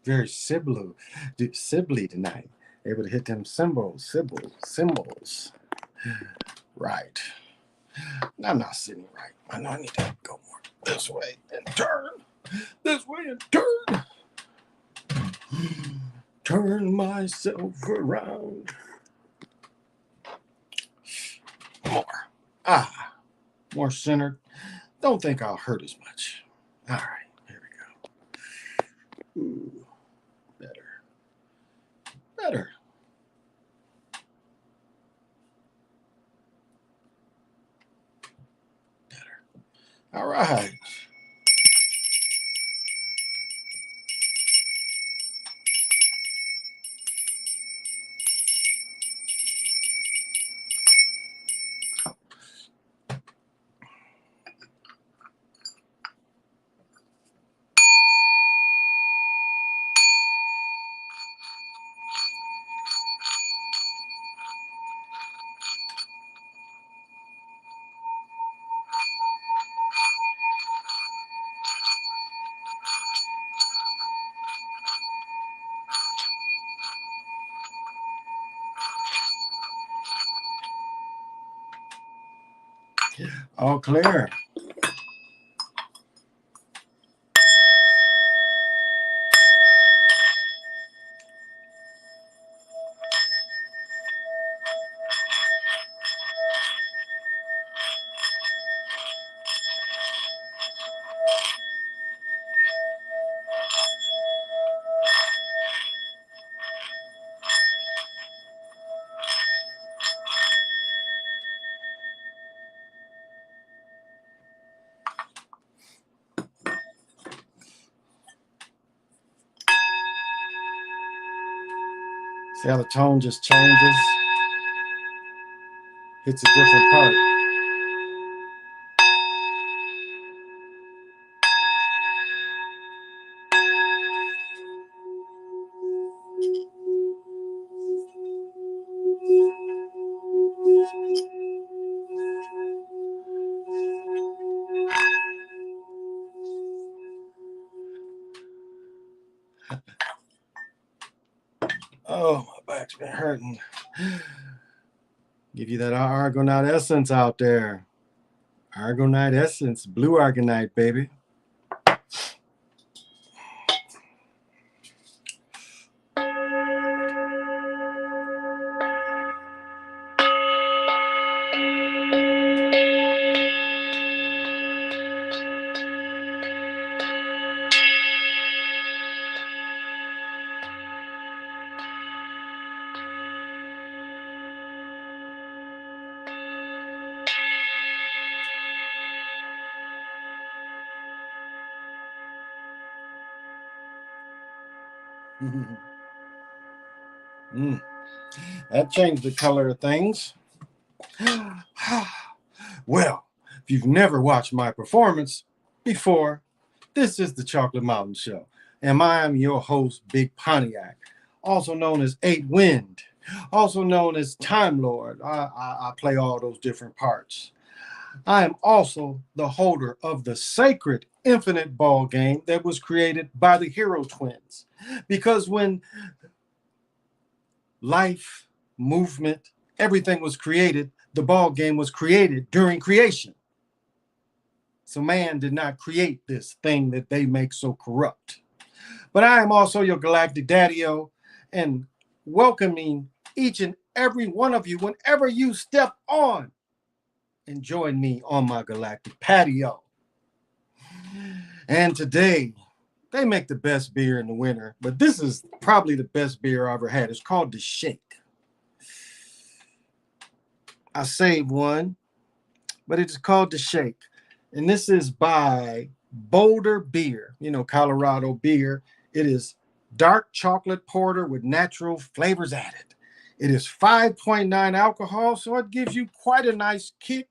Very Sibley tonight. Able to hit them cymbals. Right. I'm not sitting right. I know I need to go more this way and turn. This way and turn. Turn myself around. More. More centered. Don't think I'll hurt as much. All right, here we go. Ooh, better. Better. Better. All right. All clear. See how the tone just changes? Hits a different part. Oh, my back's been hurting. Give you that Argonite essence out there. Argonite essence, blue Argonite, baby. Mm. That changed the color of things. Well, if you've never watched my performance before, this is the Chocolate Mountain Show. And I am your host, Big Pontiac, also known as Eight Wind, also known as Time Lord. I play all those different parts. I am also the holder of the sacred infinite ball game that was created by the Hero Twins. Because when life, movement, everything was created, the ball game was created during creation. So man did not create this thing that they make so corrupt. But I am also your galactic daddy-o, and welcoming each and every one of you whenever you step on and join me on my galactic patio. And today, they make the best beer in the winter, but this is probably the best beer I ever had. It's called the Shake. I saved one, but it is called the Shake. And this is by Boulder Beer, Colorado beer. It is dark chocolate porter with natural flavors added. It is 5.9 alcohol, so it gives you quite a nice kick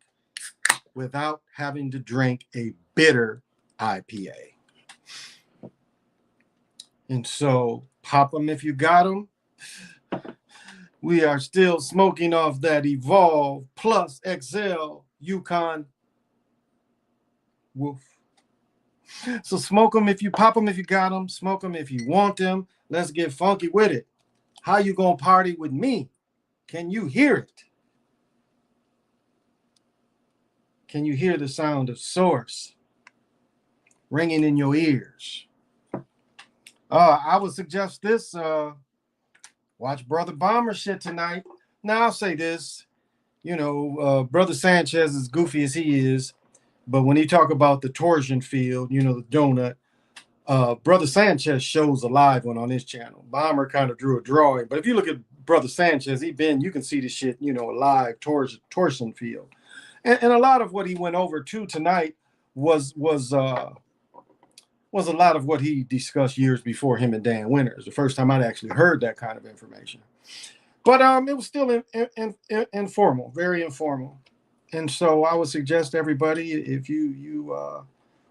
without having to drink a bitter IPA. And so pop them if you got them. We are still smoking off that Evolve Plus XL Yukon Wolf. So smoke them if you pop them if you got them. Smoke them if you want them. Let's get funky with it. How you gonna party with me? Can you hear it? Can you hear the sound of Source ringing in your ears? I would suggest this. Watch Brother Bomber shit tonight. Now, I'll say this. Brother Sanchez, as goofy as he is, but when he talk about the torsion field, the donut, Brother Sanchez shows a live one on his channel. Bomber kind of drew a drawing, but if you look at Brother Sanchez, you can see the shit, a live torsion field. And a lot of what he went over to tonight was a lot of what he discussed years before him and Dan Winters. The first time I'd actually heard that kind of information. But it was still informal, very informal. And so I would suggest everybody, if you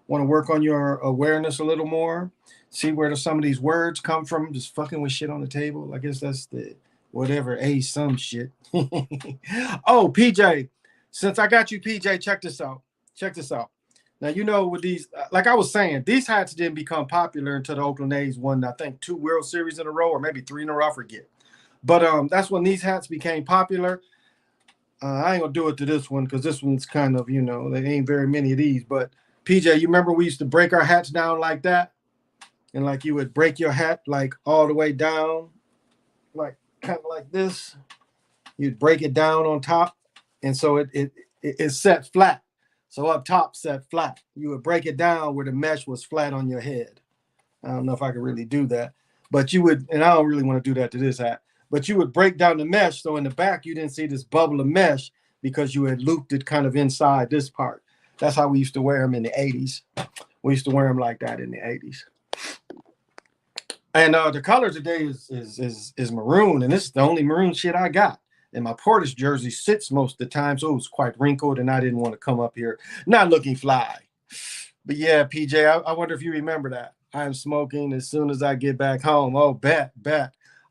want to work on your awareness a little more, see where some of these words come from, just fucking with shit on the table. I guess that's the whatever, some shit. Oh, PJ, since I got you, PJ, check this out. Now, with these, like I was saying, these hats didn't become popular until the Oakland A's won, I think, 2 World Series in a row, or maybe 3 in a row, I forget. But that's when these hats became popular. I ain't gonna do it to this one because this one's kind of, there ain't very many of these. But PJ, you remember we used to break our hats down like that? And like you would break your hat like all the way down, like kind of like this. You'd break it down on top. And so it set flat. So up top set flat. You would break it down where the mesh was flat on your head. I don't know if I could really do that. But you would, and I don't really want to do that to this hat, but you would break down the mesh. So in the back, you didn't see this bubble of mesh because you had looped it kind of inside this part. That's how we used to wear them in the 80s. We used to wear them like that in the 80s. And the color today is maroon, and this is the only maroon shit I got. And my Portis jersey sits most of the time, so it was quite wrinkled, and I didn't want to come up here not looking fly. But yeah, PJ, I wonder if you remember that. I'm smoking as soon as I get back home. Oh, bet.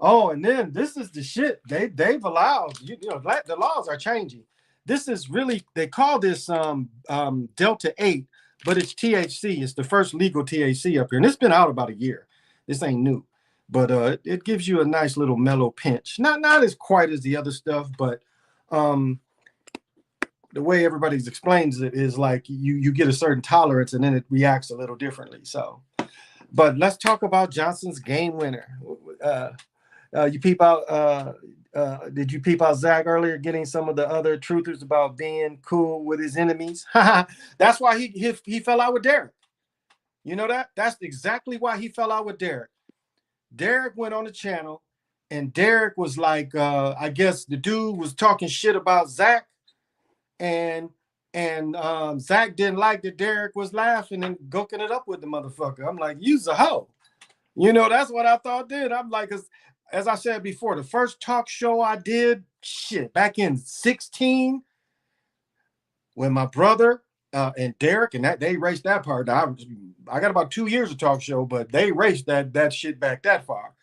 Oh, and then this is the shit. They've allowed, the laws are changing. This is really, they call this Delta 8, but it's THC. It's the first legal THC up here. And it's been out about a year. This ain't new. But it gives you a nice little mellow pinch. Not as quite as the other stuff, but the way everybody's explains it is like you get a certain tolerance and then it reacts a little differently. So, but let's talk about Johnson's game winner. You peep out. Did you peep out Zach earlier getting some of the other truthers about being cool with his enemies? That's why he fell out with Derek. You know that? That's exactly why he fell out with Derek. Derek went on the channel, and Derek was like, I guess the dude was talking shit about Zach, and Zach didn't like that Derek was laughing and gooking it up with the motherfucker. I'm like, you's a hoe. That's what I thought then. I'm like, as I said before, the first talk show I did, back in 2016, when my brother and Derek, and that they erased that part. I got about 2 years of talk show, but they erased that shit back that far.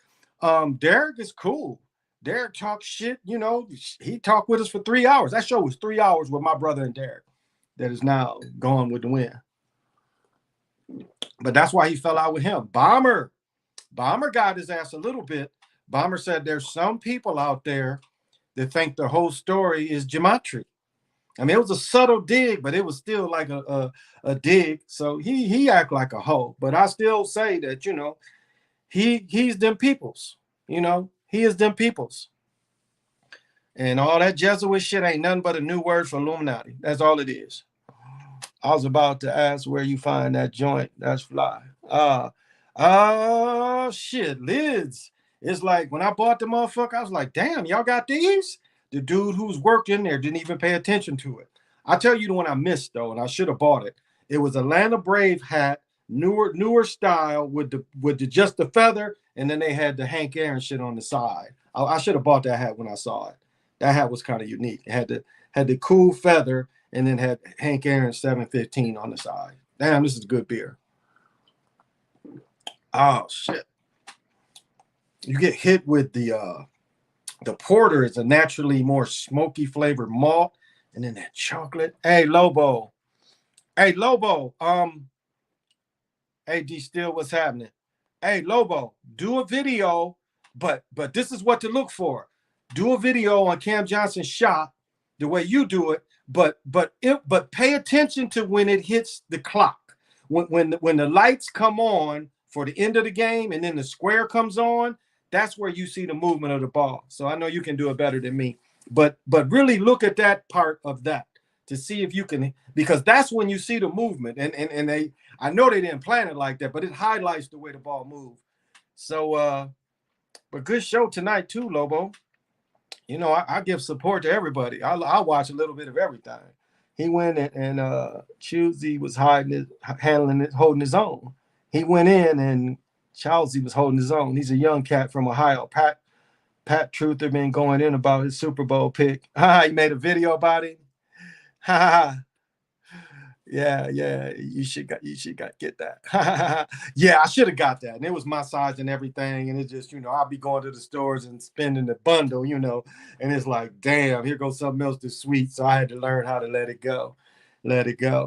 Derek is cool. Derek talks shit, he talked with us for 3 hours. That show was 3 hours with my brother and Derek that is now gone with the wind. But that's why he fell out with him. Bomber got his ass a little bit. Bomber said there's some people out there that think the whole story is gematria. I mean, it was a subtle dig, but it was still like a dig. So he act like a hoe. But I still say that, he's them peoples. He is them peoples. And all that Jesuit shit ain't nothing but a new word for Illuminati. That's all it is. I was about to ask where you find that joint. That's fly. Shit, lids. It's like when I bought the motherfucker, I was like, damn, y'all got these? The dude who's worked in there didn't even pay attention to it. I'll tell you the one I missed, though, and I should have bought it. It was Atlanta Brave hat, newer style with just the feather and then they had the Hank Aaron shit on the side. I should have bought that hat when I saw it. That hat was kind of unique. It had the cool feather, and then had Hank Aaron 715 on the side. Damn, this is good beer. Oh shit! You get hit with the porter is a naturally more smoky flavored malt, and then that chocolate. Hey Lobo, hey Lobo, hey D Still, what's happening? Hey Lobo, do a video, but this is what to look for. Do a video on Cam Johnson's shot the way you do it, but pay attention to when it hits the clock. When the lights come on for the end of the game, and then the square comes on, that's where you see the movement of the ball. So I know you can do it better than me, but really look at that part of that to see if you can, because that's when you see the movement. And they, I know they didn't plan it like that, but it highlights the way the ball moved. So, but good show tonight too, Lobo. You know, I give support to everybody. I watch a little bit of everything. He went and Chusey was handling it, holding his own. He went in and Chelsea was holding his own. He's a young cat from Ohio. Pat Truther been going in about his Super Bowl pick. He made a video about it. Yeah, you should get that. Yeah, I should have got that. And it was my size and everything. And it just, you know, I'll be going to the stores and spending the bundle, you know, and it's like, damn, here goes something else that's sweet. So I had to learn how to let it go.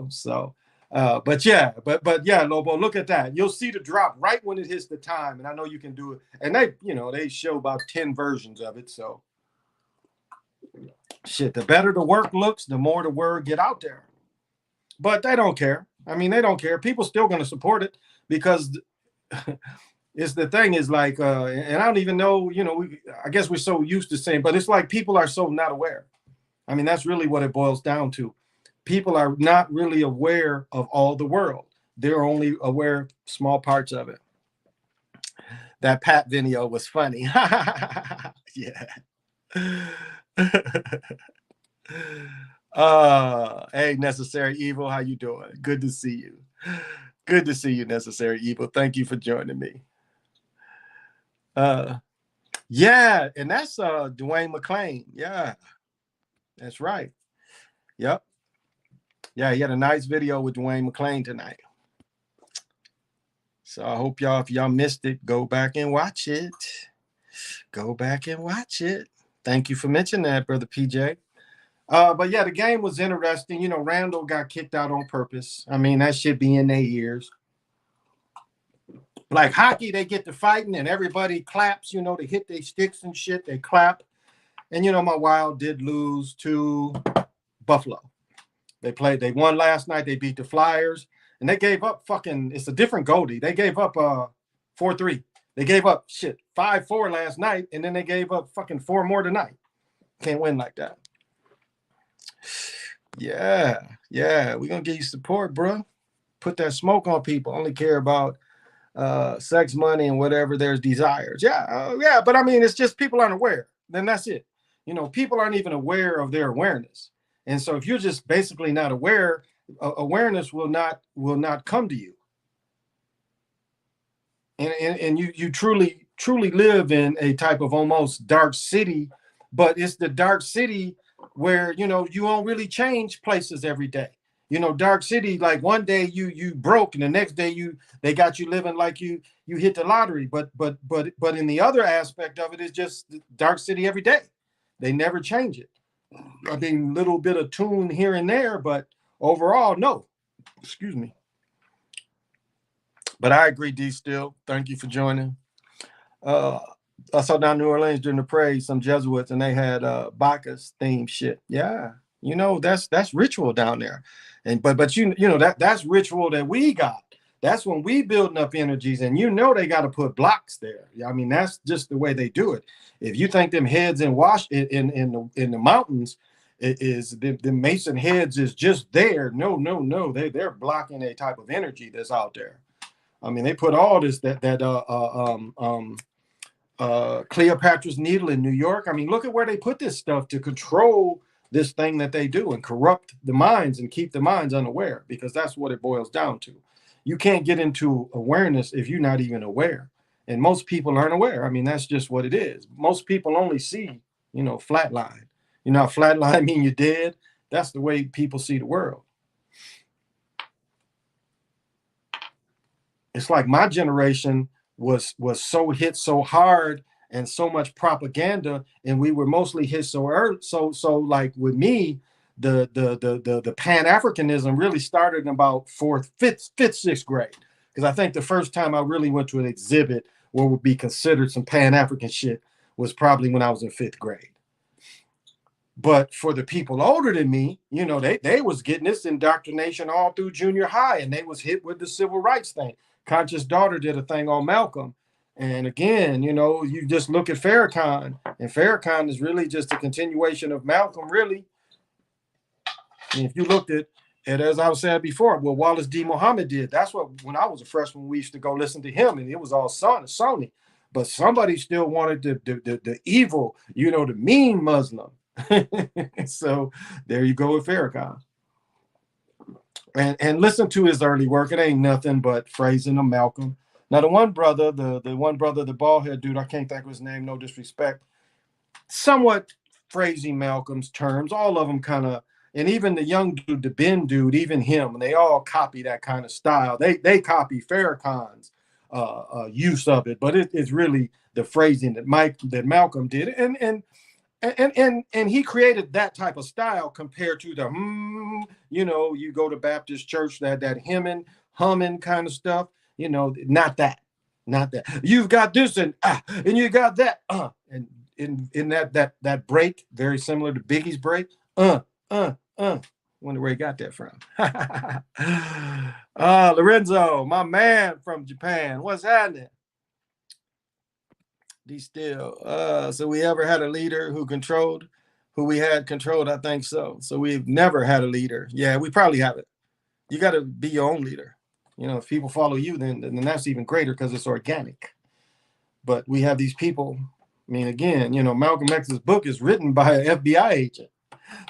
So but yeah, Lobo, look at that. You'll see the drop right when it hits the time. And I know you can do it. And they, you know, they show about 10 versions of it. So shit, the better the work looks, the more the word get out there. But they don't care. I mean, they don't care. People still going to support it because it's the thing is like, and I don't even know, you know, I guess we're so used to saying, but it's like people are so not aware. I mean, that's really what it boils down to. People are not really aware of all the world. They're only aware of small parts of it. That Pat video was funny. Yeah. Hey, Necessary Evil, how you doing? Good to see you. Good to see you, Necessary Evil. Thank you for joining me. Yeah, and that's Dwayne McClain. Yeah, that's right. Yep. Yeah, he had a nice video with Dwayne McClain tonight. So I hope y'all, if y'all missed it, go back and watch it. Go back and watch it. Thank you for mentioning that, Brother PJ. But yeah, the game was interesting. You know, Randall got kicked out on purpose. I mean, that should be in their ears. Like hockey, they get to fighting and everybody claps, you know, they hit their sticks and shit, they clap. And, you know, my Wild did lose to Buffalo. They won last night. They beat the Flyers. And they gave up it's a different Goldie. They gave up 4-3. They gave up 5-4 last night. And then they gave up 4 more tonight. Can't win like that. Yeah. We're going to give you support, bro. Put that smoke on people. Only care about sex, money, and whatever there's desires. Yeah. But I mean, it's just people aren't aware. Then that's it. You know, people aren't even aware of their awareness. And so if you're just basically not aware, awareness will not come to you. And you truly live in a type of almost dark city, but it's the dark city where, you know, you won't really change places every day. You know, dark city, like one day you broke and the next day they got you living like you hit the lottery. But in the other aspect of it is just dark city every day. They never change it. I mean, little bit of tune here and there, but overall, no. Excuse me. But I agree, D Still. Thank you for joining. I saw down New Orleans during the parade, some Jesuits, and they had Bacchus theme shit. Yeah, you know, that's ritual down there. And but you know that's ritual that we got. That's when we building up energies, and you know they got to put blocks there. I mean, that's just the way they do it. If you think them heads in the mountains is the Mason heads is just there, no, they're blocking a type of energy that's out there. I mean, they put all this Cleopatra's Needle in New York. I mean, look at where they put this stuff to control this thing that they do and corrupt the minds and keep the minds unaware, because that's what it boils down to. You can't get into awareness if you're not even aware. And most people aren't aware. I mean, that's just what it is. Most people only see, flatline. You know, flatline mean you're dead. That's the way people see the world. It's like my generation was so hit so hard and so much propaganda, and we were mostly hit so early. So like with me, the Pan Africanism really started in about fifth, sixth grade, because I think the first time I really went to an exhibit what would be considered some Pan African shit was probably when I was in fifth grade. But for the people older than me, they was getting this indoctrination all through junior high, and they was hit with the civil rights thing. Conscious Daughter did a thing on Malcolm. And again, you just look at Farrakhan, and Farrakhan is really just a continuation of Malcolm, really. And if you looked at, as I was saying before, what Wallace D. Muhammad did, that's what, when I was a freshman, we used to go listen to him, and it was all Sony. But somebody still wanted the evil, the mean Muslim. So there you go with Farrakhan. And listen to his early work. It ain't nothing but phrasing of Malcolm. Now, the one brother, the bald head dude, I can't think of his name, no disrespect, somewhat phrasing Malcolm's terms. All of them kind of, and even the young dude, the Ben dude, even him, they all copy that kind of style. They copy Farrakhan's use of it, but it's really the phrasing that Malcolm did. And he created that type of style compared to the you go to Baptist church, that hemming, humming kind of stuff, not that. You've got this and you got that and in that break, very similar to Biggie's break. Wonder where he got that from. Lorenzo, my man from Japan, what's happening? Still, so we ever had a leader who we had controlled? I think so. So we've never had a leader. Yeah, we probably haven't. You got to be your own leader. If people follow you, then that's even greater because it's organic. But we have these people. I mean, again, Malcolm X's book is written by an FBI agent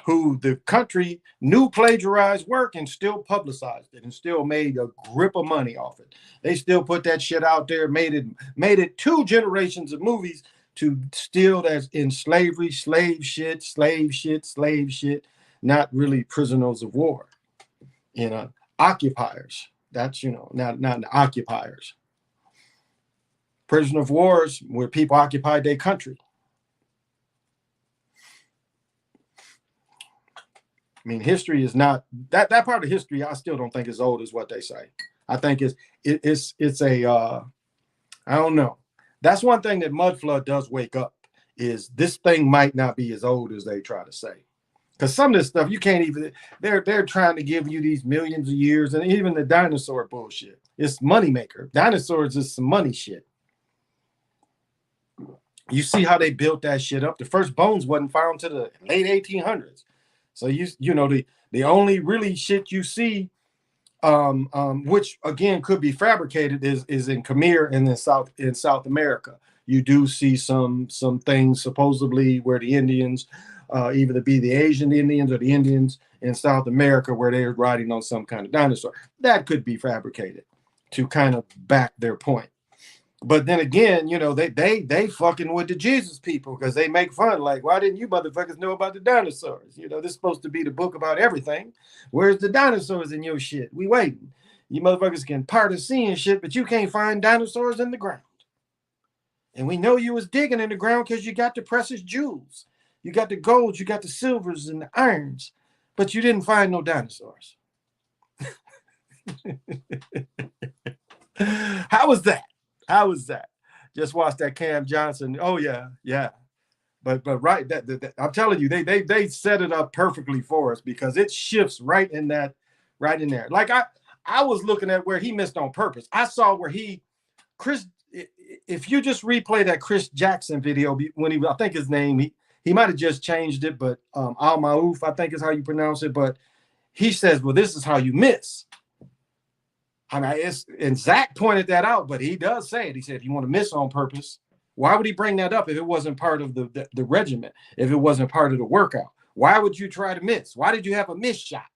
who the country knew plagiarized work and still publicized it and still made a grip of money off it. They still put that shit out there, made it 2 generations of movies to still that's in slavery, slave shit, not really prisoners of war. Occupiers. That's, not the occupiers. Prisoner of wars where people occupied their country. I mean, history is not that part of history. I still don't think is old as what they say. I think it's a I don't know. That's one thing that Mudflood does wake up is this thing might not be as old as they try to say. Because some of this stuff you can't even. They're trying to give you these millions of years, and even the dinosaur bullshit. It's moneymaker. Dinosaurs is some money shit. You see how they built that shit up. The first bones wasn't found to the late 1800s. So the only really shit you see, which again could be fabricated, is in Khmer and in South America. You do see some things supposedly where the Indians, either be the Asian Indians or the Indians in South America, where they're riding on some kind of dinosaur. That could be fabricated to kind of back their point. But then again, they fucking with the Jesus people because they make fun like, why didn't you motherfuckers know about the dinosaurs? This is supposed to be the book about everything. Where's the dinosaurs in your shit? We waiting. You motherfuckers can part of seeing shit, but you can't find dinosaurs in the ground. And we know you was digging in the ground because you got the precious jewels. You got the golds, you got the silvers and the irons, but you didn't find no dinosaurs. How was that? How was that? Just watch that Cam Johnson. Oh yeah. But right, that I'm telling you, they set it up perfectly for us because it shifts right in there. Like I was looking at where he missed on purpose. I saw where Chris. If you just replay that Chris Jackson video when I think his name, he might have just changed it, but Al Maouf, I think is how you pronounce it. But he says, well, this is how you miss. I mean, and Zach pointed that out, but he does say it. He said, if you want to miss on purpose, why would he bring that up if it wasn't part of the regiment, if it wasn't part of the workout? Why would you try to miss? Why did you have a miss shot?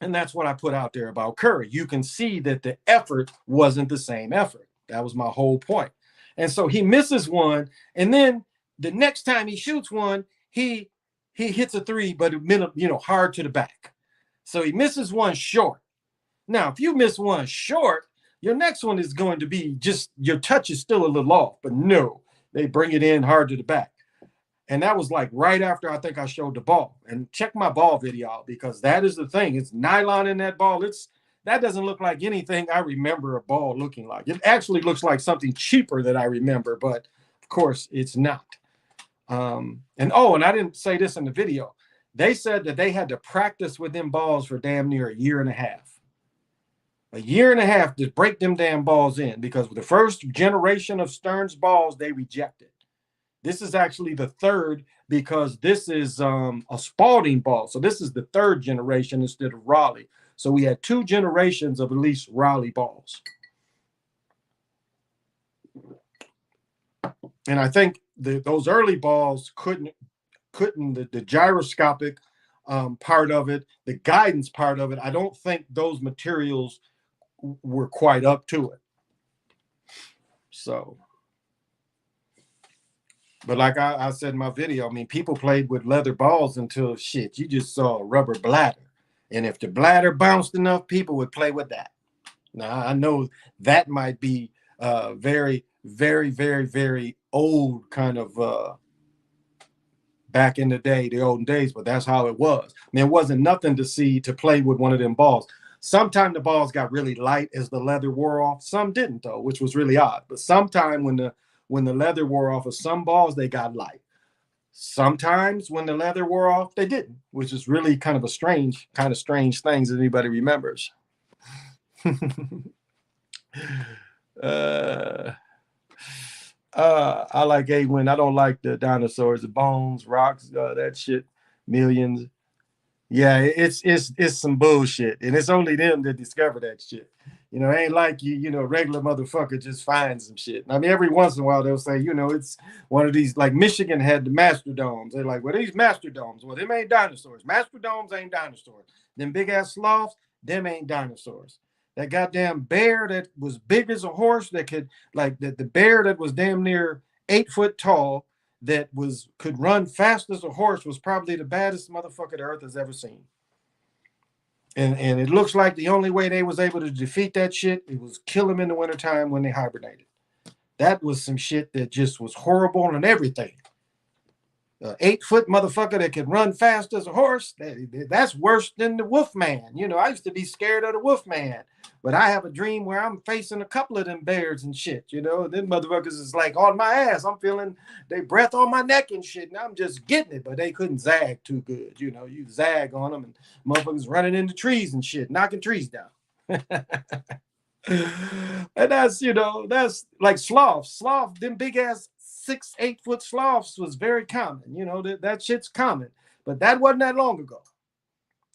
And that's what I put out there about Curry. You can see that the effort wasn't the same effort. That was my whole point. And so he misses one, and then the next time he shoots one, he hits a three, but hard to the back. So he misses one short. Now, if you miss one short, your next one is going to be just your touch is still a little off, but no, they bring it in hard to the back. And that was like right after I think I showed the ball. And check my ball video out, because that is the thing. It's nylon in that ball. That doesn't look like anything I remember a ball looking like. It actually looks like something cheaper that I remember, but of course it's not. And I didn't say this in the video. They said that they had to practice with them balls for damn near a year and a half. A year and a half to break them damn balls in, because the first generation of Stearns balls, they rejected. This is actually the third, because this is a Spalding ball. So this is the third generation instead of Raleigh. So we had 2 generations of at least Raleigh balls. And I think those early balls couldn't the gyroscopic part of it, the guidance part of it, I don't think those materials were quite up to it. So, but like I said in my video, I mean, people played with leather balls until shit, you just saw a rubber bladder. And if the bladder bounced enough, people would play with that. Now, I know that might be very, very, very, very old kind of back in the day, the olden days, but that's how it was. I mean, it wasn't nothing to see to play with one of them balls. Sometimes the balls got really light as the leather wore off. Some didn't, though, which was really odd. But sometime when the leather wore off of some balls, they got light. Sometimes when the leather wore off, they didn't, which is really kind of strange things that anybody remembers. I like A-Win. I don't like the dinosaurs, the bones, rocks, that shit, millions. Yeah, it's some bullshit, and it's only them that discover that shit. It ain't like regular motherfucker just finds some shit. I mean, every once in a while they'll say, it's one of these, like Michigan had the Mastrodomes. They're like, well, these Mastrodomes, well, them ain't dinosaurs. Mastrodomes ain't dinosaurs. Them big ass sloths, them ain't dinosaurs. That goddamn bear that was big as a horse, that could, like the bear that was damn near 8 foot tall, that could run fast as a horse, was probably the baddest motherfucker the earth has ever seen. And it looks like the only way they was able to defeat that shit, it was kill them in the wintertime when they hibernated. That was some shit that just was horrible and everything. 8 foot motherfucker that could run fast as a horse, that's worse than the Wolfman. I used to be scared of the Wolfman, but I have a dream where I'm facing a couple of them bears and shit. Them motherfuckers is like on my ass. I'm feeling they breath on my neck and shit, and I'm just getting it, but they couldn't zag too good. You zag on them, and motherfuckers running into trees and shit, knocking trees down. And that's like sloths. Them big ass 6-8 foot sloths was very common. That shit's common, but that wasn't that long ago.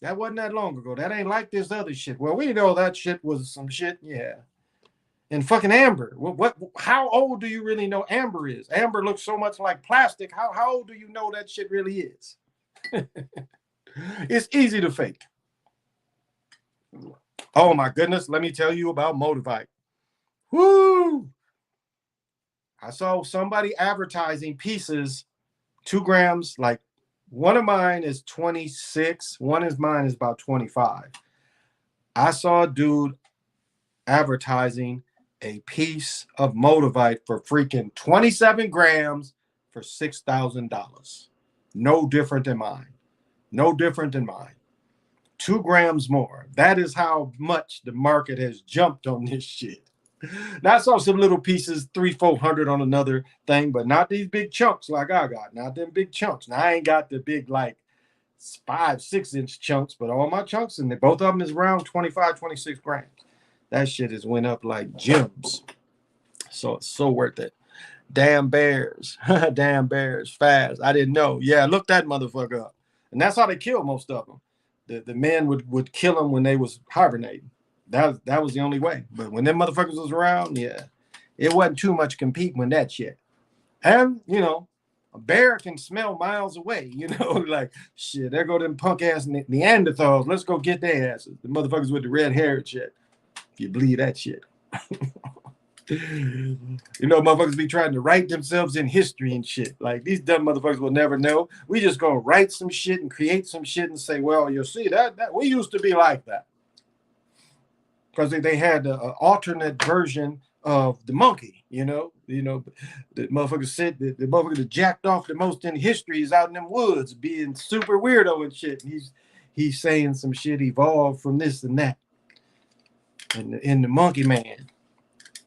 That ain't like this other shit. Well, we know that shit was some shit, yeah. And fucking amber. How old do you really know amber is? Amber looks so much like plastic. How old do you know that shit really is? It's easy to fake. Oh my goodness, let me tell you about Motivite. Woo! I saw somebody advertising pieces, 2 grams, like one of mine is 26, one of mine is about 25. I saw a dude advertising a piece of Motivite for freaking 27 grams for $6,000. No different than mine. 2 grams more. That is how much the market has jumped on this shit. Now, I saw some little pieces, 300-400 on another thing, but not these big chunks like I got. Not them big chunks. Now, I ain't got the big, like, 5-6 inch chunks, but all my chunks, and both of them is around 25-26 grams. That shit has went up like gems. So it's so worth it. Damn bears. Damn bears. Fast. I didn't know. Yeah, look that motherfucker up. And that's how they kill most of them. The men would kill them when they was hibernating. That was the only way. But when them motherfuckers was around, yeah, it wasn't too much competing with that shit. And, a bear can smell miles away, like, shit, there go them punk ass Neanderthals. Let's go get their asses. The motherfuckers with the red hair and shit. If you believe that shit. You know, motherfuckers be trying to write themselves in history and shit. Like these dumb motherfuckers will never know. We just gonna write some shit and create some shit and say, well, you'll see that we used to be like that. Because they had an alternate version of the monkey, the motherfucker said the motherfucker that jacked off the most in history is out in them woods being super weirdo and shit. And he's saying some shit evolved from this and that. And in the monkey man.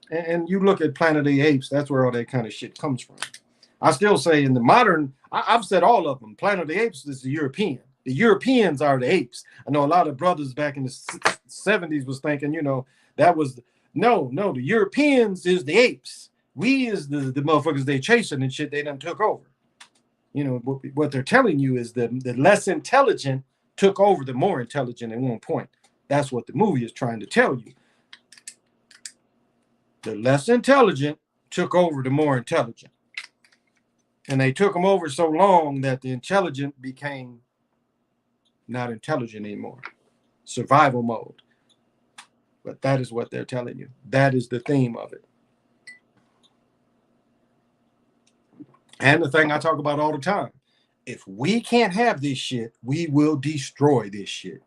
And you look at Planet of the Apes, that's where all that kind of shit comes from. I still say in the modern, I've said all of them. Planet of the Apes is the European. The Europeans are the apes. I know a lot of brothers back in the 70s was thinking, that was, no, the Europeans is the apes. We is the motherfuckers they chasing and shit they done took over. What they're telling you is the less intelligent took over the more intelligent at one point. That's what the movie is trying to tell you. The less intelligent took over the more intelligent. And they took them over so long that the intelligent became not intelligent anymore. Survival mode. But that is what they're telling you. That is the theme of it. And the thing I talk about all the time. If we can't have this shit, we will destroy this shit.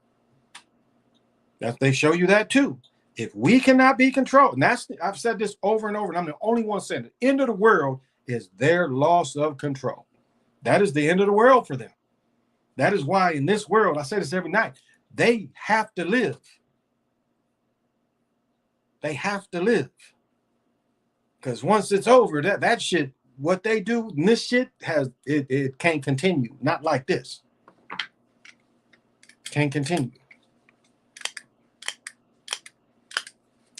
They show you that too. If we cannot be controlled, and I've said this over and over, and I'm the only one saying it, the end of the world is their loss of control. That is the end of the world for them. That is why in this world, I say this every night, they have to live. They have to live. Because once it's over, that shit, what they do, and this shit it can't continue. Not like this. Can't continue.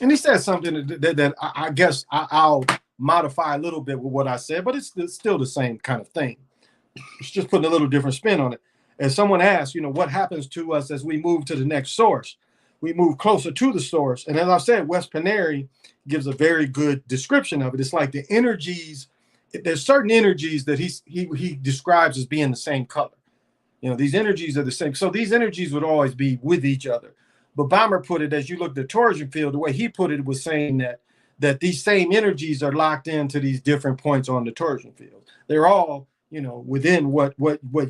And he said something that I guess I'll modify a little bit with what I said, but it's still the same kind of thing. It's just putting a little different spin on it. As someone asked, what happens to us as we move to the next source? We move closer to the source. And as I said, Wes Paneri gives a very good description of it. It's like the energies, there's certain energies that he describes as being the same color. These energies are the same. So these energies would always be with each other. But Bomber put it, as you look at the torsion field, the way he put it was saying that these same energies are locked into these different points on the torsion field. They're all, within what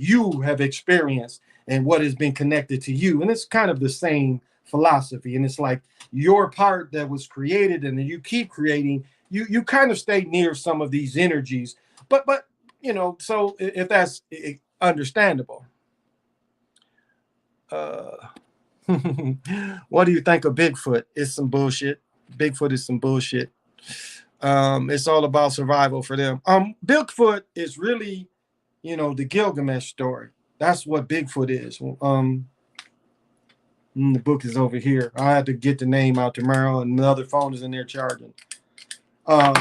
you have experienced and what has been connected to you. And it's kind of the same philosophy. And it's like your part that was created and then you keep creating, you kind of stay near some of these energies. But so if that's understandable. What do you think of Bigfoot? It's some bullshit. Bigfoot is some bullshit. It's all about survival for them. Bigfoot is really, the Gilgamesh story. That's what Bigfoot is. The book is over here. I have to get the name out tomorrow, and the other phone is in there charging. But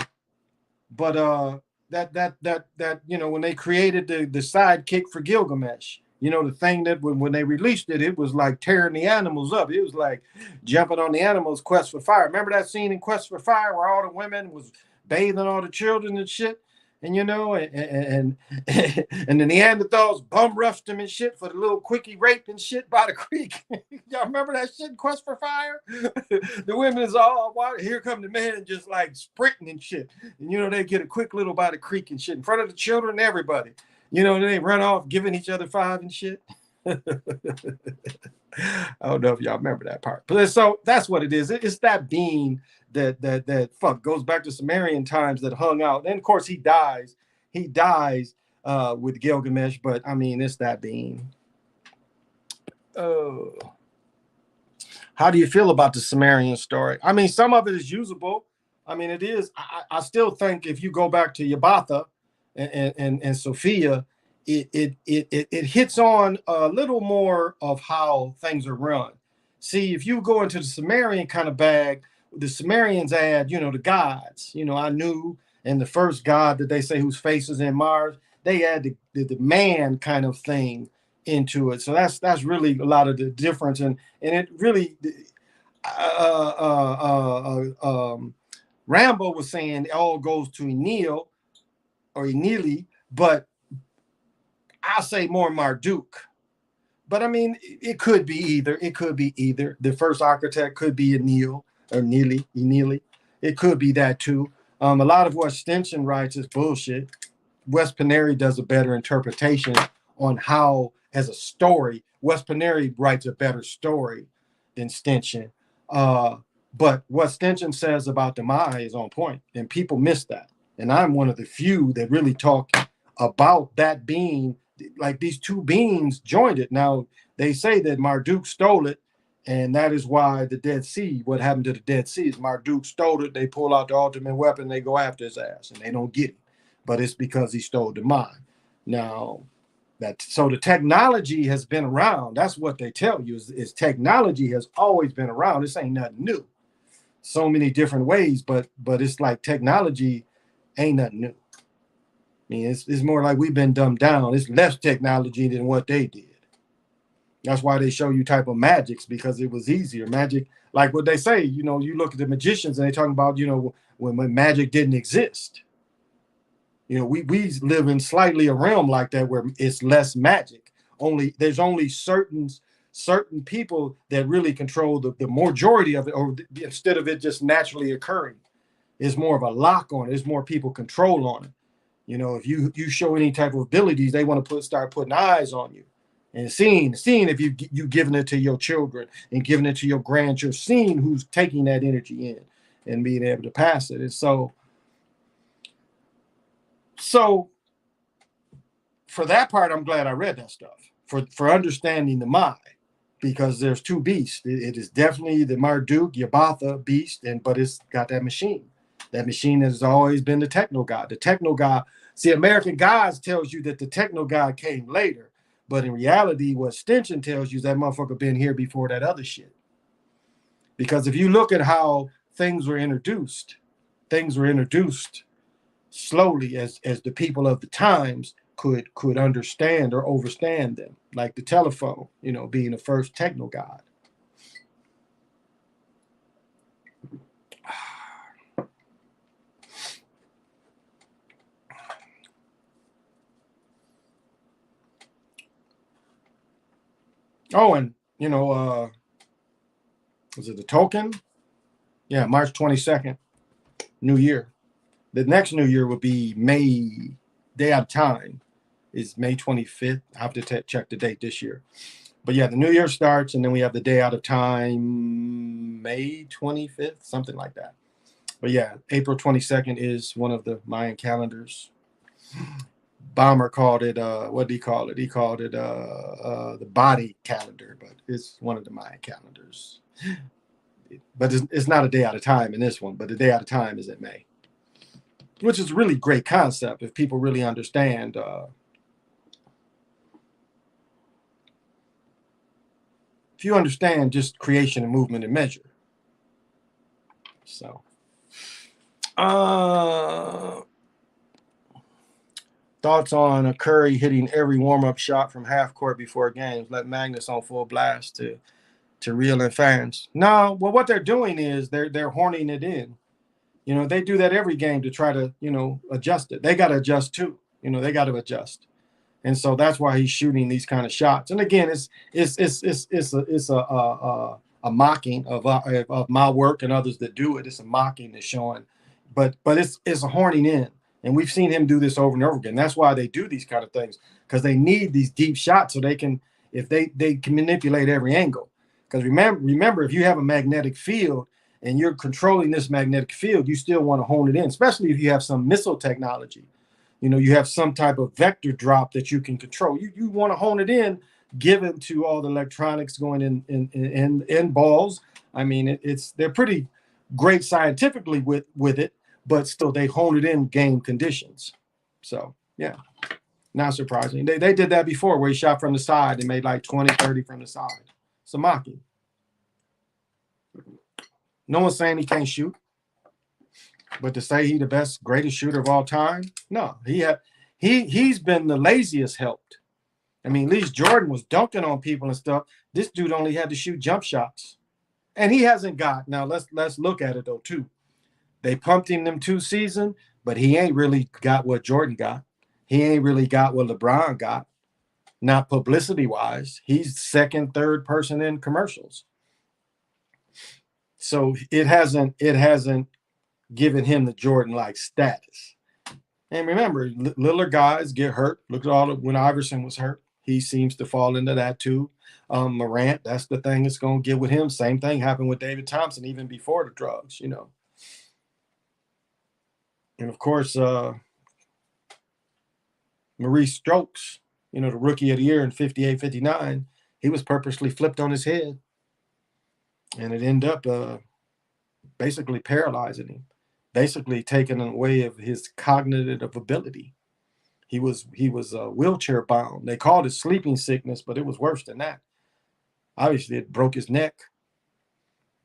that when they created the sidekick for Gilgamesh. The thing that when they released it, it was like tearing the animals up. It was like jumping on the animals' Quest for Fire. Remember that scene in Quest for Fire where all the women was bathing all the children and shit? And and the Neanderthals bum rushed them and shit for the little quickie rape and shit by the creek. Y'all remember that shit in Quest for Fire? The women is all, here come the men just like sprinting and shit. And they get a quick little by the creek and shit in front of the children and everybody. They run off giving each other five and shit. I don't know if y'all remember that part. But so that's what it is. It's that being that goes back to Sumerian times that hung out. And of course he dies. He dies with Gilgamesh, but I mean it's that being. Oh. How do you feel about the Sumerian story? I mean, some of it is usable. I mean, it is. I still think if you go back to Yabatha and Sophia, it hits on a little more of how things are run. See, if you go into the Sumerian kind of bag, the Sumerians add, the gods, Anu, and the first god that they say whose face is in Mars, they add the man kind of thing into it. So that's really a lot of the difference. And it really, Rambo was saying it all goes to Enlil or Enili, but I'll say more Marduk. But I mean, it could be either. It could be either. The first architect could be Enlil or Enili. It could be that too. A lot of what Stinson writes is bullshit. Wes Paneri does a better interpretation on how, as a story, Wes Paneri writes a better story than Stinson. But what Stinson says about the Mai is on point, and people miss that. And I'm one of the few that really talk about that being, like these two beings joined it. Now, they say that Marduk stole it, and that is why the Dead Sea, what happened to the Dead Sea is Marduk stole it, they pull out the ultimate weapon, they go after his ass, and they don't get it. But it's because he stole the mind. Now, so the technology has been around. That's what they tell you is technology has always been around. This ain't nothing new. So many different ways, but it's like technology ain't nothing new. I mean, it's more like we've been dumbed down. It's less technology than what they did. That's why they show you type of magics, because it was easier. Magic, like what they say, you look at the magicians and they talking about, when magic didn't exist. We live in slightly a realm like that where it's less magic. There's only certain people that really control the majority of it, or instead of it just naturally occurring, it's more of a lock on it. There's more people control on it. If you show any type of abilities, they want to start putting eyes on you and seeing if you giving it to your children and giving it to your grandchildren, seeing who's taking that energy in and being able to pass it. And so for that part, I'm glad I read that stuff for understanding the Mai, because there's two beasts. It is definitely the Marduk, Yabatha beast, but it's got that machine. That machine has always been the techno god. The techno god, see, American Gods tells you that the techno god came later, but in reality, what Stinson tells you is that motherfucker been here before that other shit. Because if you look at how things were introduced slowly as the people of the times could understand or overstand them, like the telephone, being the first techno god. Oh, and was it the token? Yeah, March 22nd, New Year. The next New Year will be May, day out of time is May 25th. I have to check the date this year. But yeah, the New Year starts, and then we have the day out of time, May 25th, something like that. But yeah, April 22nd is one of the Mayan calendars. Bomber called it, what did he call it? He called it the body calendar, but it's one of the Mayan calendars. But it's not a day out of time in this one, but the day out of time is in May, which is a really great concept if people really understand. If you understand just creation and movement and measure. So, thoughts on Curry hitting every warm-up shot from half court before games, let Magnus on full blast to reel in fans. No, well, what they're doing is they're horning it in. They do that every game to try to, adjust it. They got to adjust too. They got to adjust. And so that's why he's shooting these kind of shots. And again, it's a mocking of my work and others that do it. It's a mocking that's showing, but it's a horning in. And we've seen him do this over and over again. That's why they do these kind of things, because they need these deep shots so they can, if they can manipulate every angle. Because remember, if you have a magnetic field and you're controlling this magnetic field, you still want to hone it in, especially if you have some missile technology. You have some type of vector drop that you can control. You want to hone it in, given to all the electronics going in balls. I mean, they're pretty great scientifically with it, but still they hone it in game conditions. So yeah, not surprising. They did that before, where he shot from the side and made like 20, 30 from the side. Samaki. No one's saying he can't shoot. But to say he's the best, greatest shooter of all time, no. He's been the laziest helped. I mean, at least Jordan was dunking on people and stuff. This dude only had to shoot jump shots, and he hasn't got. Now let's look at it though too. They pumped him them 2 seasons, but he ain't really got what Jordan got. He ain't really got what LeBron got. Not publicity wise, he's second, third person in commercials. So it hasn't giving him the Jordan-like status. And remember, littler guys get hurt. Look at when Iverson was hurt. He seems to fall into that too. Morant, that's the thing that's going to get with him. Same thing happened with David Thompson even before the drugs, you know. And of course, Maurice Stokes, you know, the rookie of the year in 58, 59, he was purposely flipped on his head. And it ended up basically paralyzing him, basically taking away of his cognitive ability. He was wheelchair bound. They called it sleeping sickness, but it was worse than that. Obviously, it broke his neck.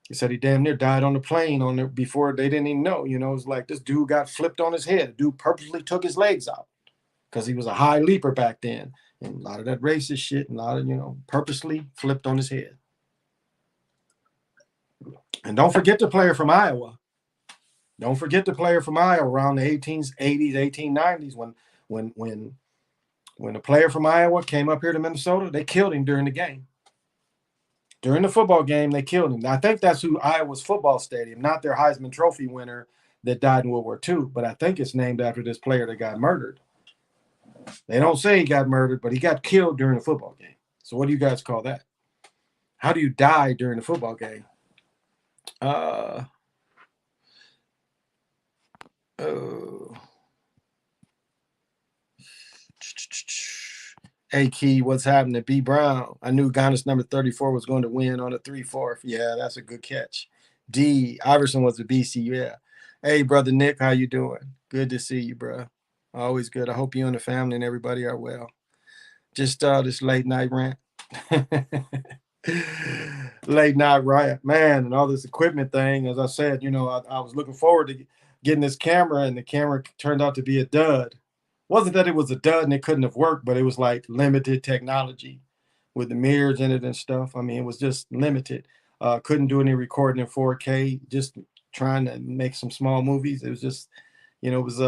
He said he damn near died on the plane on there before they didn't even know. You know, it was like this dude got flipped on his head. The dude purposely took his legs out because he was a high leaper back then. And a lot of that racist shit, and a lot of, you know, purposely flipped on his head. And don't forget the player from Iowa. Don't forget the player from Iowa around the 1880s, 1890s when a player from Iowa came up here to Minnesota, they killed him during the game. During the football game, they killed him. Now, I think that's who Iowa's football stadium, not their Heisman Trophy winner that died in World War II, but I think it's named after this player that got murdered. They don't say he got murdered, but he got killed during the football game. So what do you guys call that? How do you die during the football game? Hey, Key, what's happening? B. Brown. I knew Garnet's number 34 was going to win on a 3-4. Yeah, that's a good catch. D. Iverson was the BC. Yeah. Hey, brother Nick, how you doing? Good to see you, bro. Always good. I hope you and the family and everybody are well. Just this late night rant. Late night riot, man, and all this equipment thing. As I said, you know, I was looking forward to getting this camera, and the camera turned out to be a dud. Wasn't that it was a dud and it couldn't have worked, but it was like limited technology with the mirrors in it and stuff. I mean, it was just limited. Couldn't do any recording in 4K, just trying to make some small movies. It was just, you know, it was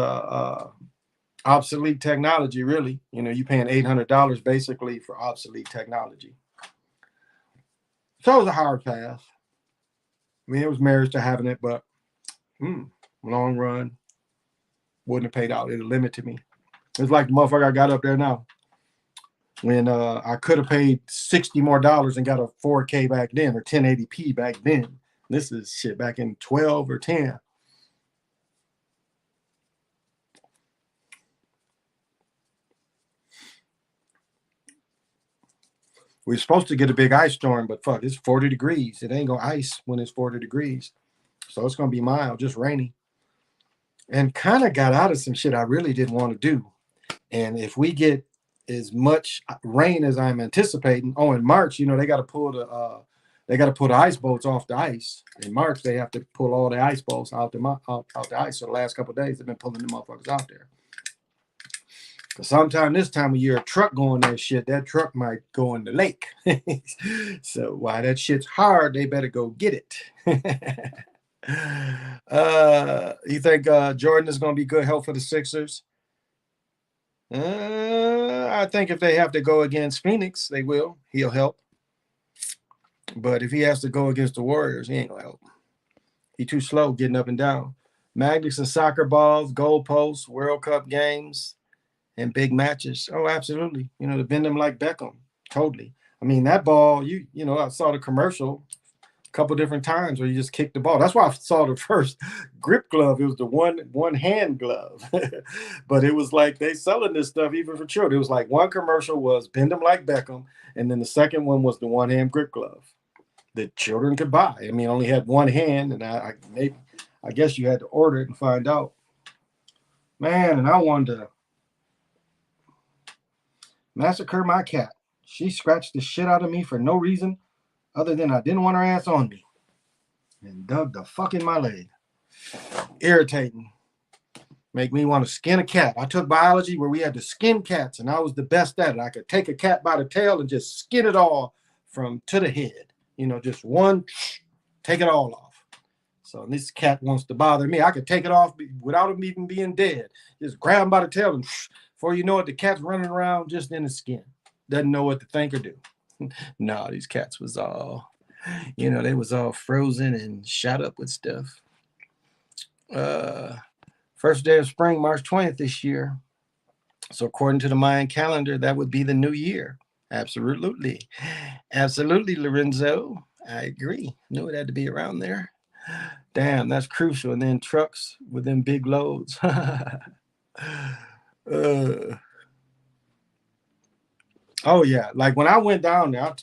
obsolete technology, really. You know, you paying $800 basically for obsolete technology. So it was a hard pass. I mean, it was marriage to having it, but long run wouldn't have paid out. It limited me. It's like the motherfucker I got up there now. When I could have paid $60 more and got a 4K back then, or 1080p back then. This is shit back in 12 or 10. We're supposed to get a big ice storm, but fuck, it's 40 degrees. It ain't gonna ice when it's 40 degrees. So it's gonna be mild, just rainy. And kind of got out of some shit I really didn't want to do. And if we get as much rain as I'm anticipating, in March, you know, they got to pull the ice boats off the ice. In March, they have to pull all the ice boats out the ice. So the last couple of days, they've been pulling the motherfuckers out there. Because sometime this time of year, a truck going that shit, that truck might go in the lake. So while that shit's hard, they better go get it. You think Jordan is going to be good help for the Sixers? I think if they have to go against Phoenix, they will. He'll help. But if he has to go against the Warriors, he ain't going to help. He's too slow getting up and down. Magnets and soccer balls, goalposts, World Cup games, and big matches. Oh, absolutely. You know, to bend them like Beckham. Totally. I mean, that ball, you know, I saw the commercial a couple different times where you just kick the ball. That's why I saw the first grip glove. It was the one hand glove. But it was like they selling this stuff even for children. It was like one commercial was bend them like Beckham, and then the second one was the one hand grip glove that children could buy. I mean, only had one hand, and I guess you had to order it and find out. Man, and I wanted to massacre my cat. She scratched the shit out of me for no reason other than I didn't want her ass on me. And dug the fuck in my leg. Irritating. Make me want to skin a cat. I took biology where we had to skin cats, and I was the best at it. I could take a cat by the tail and just skin it all from to the head. You know, just one, take it all off. So this cat wants to bother me. I could take it off without him even being dead. Just grab him by the tail, and before you know it, the cat's running around just in the skin. Doesn't know what to think or do. No, these cats was all, you know, they was all frozen and shot up with stuff. First day of spring, March 20th this year. So according to the Mayan calendar, that would be the new year. Absolutely. Absolutely, Lorenzo. I agree. Knew it had to be around there. Damn, that's crucial. And then trucks with them big loads. Oh yeah, like when I went down there,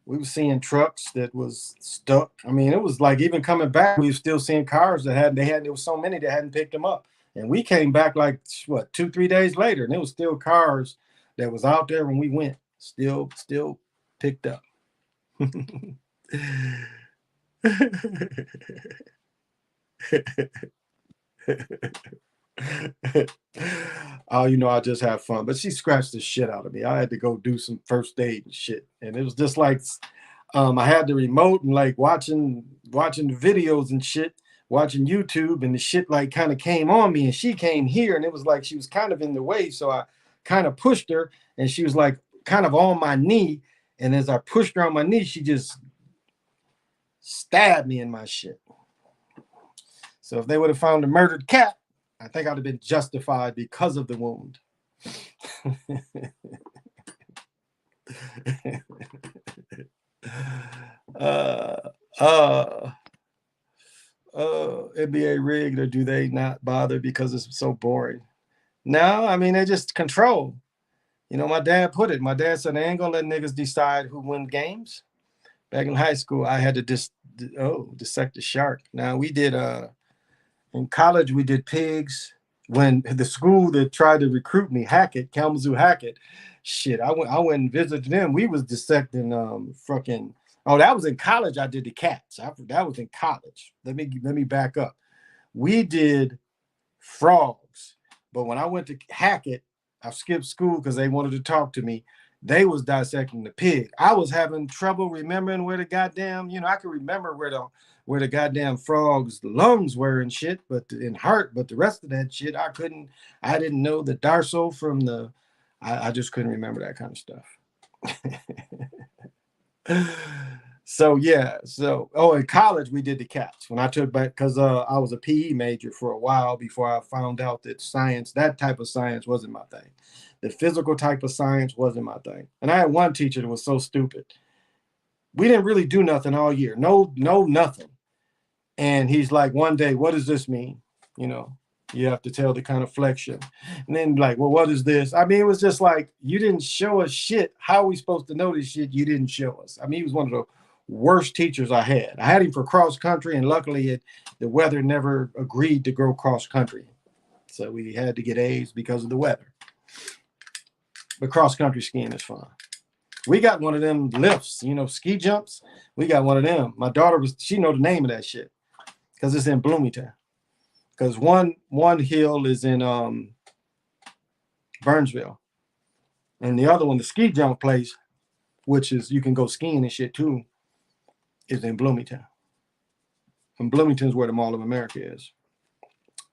we were seeing trucks that was stuck. I mean, it was like even coming back, we were still seeing cars that there was so many that hadn't picked them up. And we came back like what 2-3 days later, and there was still cars that was out there when we went, still picked up. Oh, I just have fun. But she scratched the shit out of me. I had to go do some first aid and shit. And it was just like I had the remote and like watching the videos and shit, watching YouTube, and the shit like kind of came on me, and she came here, and it was like she was kind of in the way. So I kind of pushed her, and she was like kind of on my knee. And as I pushed her on my knee, she just stabbed me in my shit. So if they would have found a murdered cat, I think I'd have been justified because of the wound. NBA rigged, or do they not bother because it's so boring? No, I mean, they just control. My dad put it. My dad said, they ain't gonna let niggas decide who win games. Back in high school, I had to dissect the shark. Now we did in college, we did pigs. When the school that tried to recruit me, Kalamazoo Hackett, shit, I went and visited them. We was dissecting that was in college. I did the cats. That was in college. Let me back up. We did frogs, but when I went to Hackett, I skipped school because they wanted to talk to me. They was dissecting the pig. I was having trouble remembering where the goddamn, I could remember where the goddamn frog's lungs were and shit, but in heart, but the rest of that shit, I didn't know the dorsal from I just couldn't remember that kind of stuff. So yeah, in college we did the cats. When I took back, because I was a PE major for a while before I found out that that type of science wasn't my thing. The physical type of science wasn't my thing. And I had one teacher that was so stupid. We didn't really do nothing all year. No, nothing. And he's like, one day, what does this mean? You have to tell the kind of flexion. And then like, well, what is this? I mean, it was just like, you didn't show us shit. How are we supposed to know this shit? You didn't show us. I mean, he was one of the worst teachers I had. I had him for cross country, and luckily the weather never agreed to go cross country. So we had to get A's because of the weather. But cross country skiing is fun. We got one of them lifts, ski jumps. We got one of them. My daughter she know the name of that shit because it's in Bloomington. Because one hill is in Burnsville, and the other one, the ski jump place, which is you can go skiing and shit too, is in Bloomington. And Bloomington's where the Mall of America is.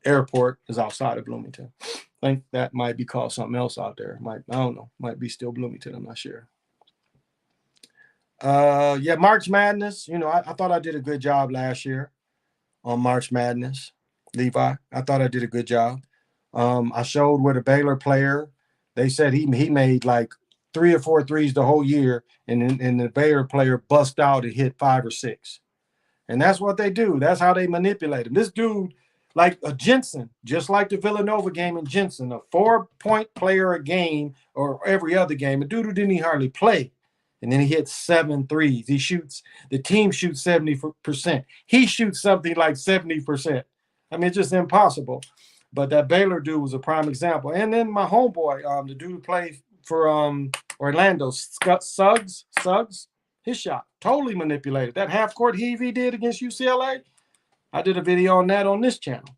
Airport is outside of Bloomington. I think that might be called something else out there. I don't know. Might be still Bloomington. I'm not sure. March Madness. I thought I did a good job last year on March Madness. Levi, I thought I did a good job. I showed where the Baylor player, they said he made like 3 or 4 threes the whole year, and the Baylor player bust out and hit 5 or 6. And that's what they do. That's how they manipulate him. This dude, like a Jensen, just like the Villanova game in Jensen, a 4-point player a game or every other game, a dude who didn't hardly play. And then he hits 7 threes. The team shoots 70%. He shoots something like 70%. I mean, it's just impossible. But that Baylor dude was a prime example. And then my homeboy, the dude who played for Orlando, Suggs, his shot, totally manipulated. That half-court heave he did against UCLA, I did a video on that on this channel.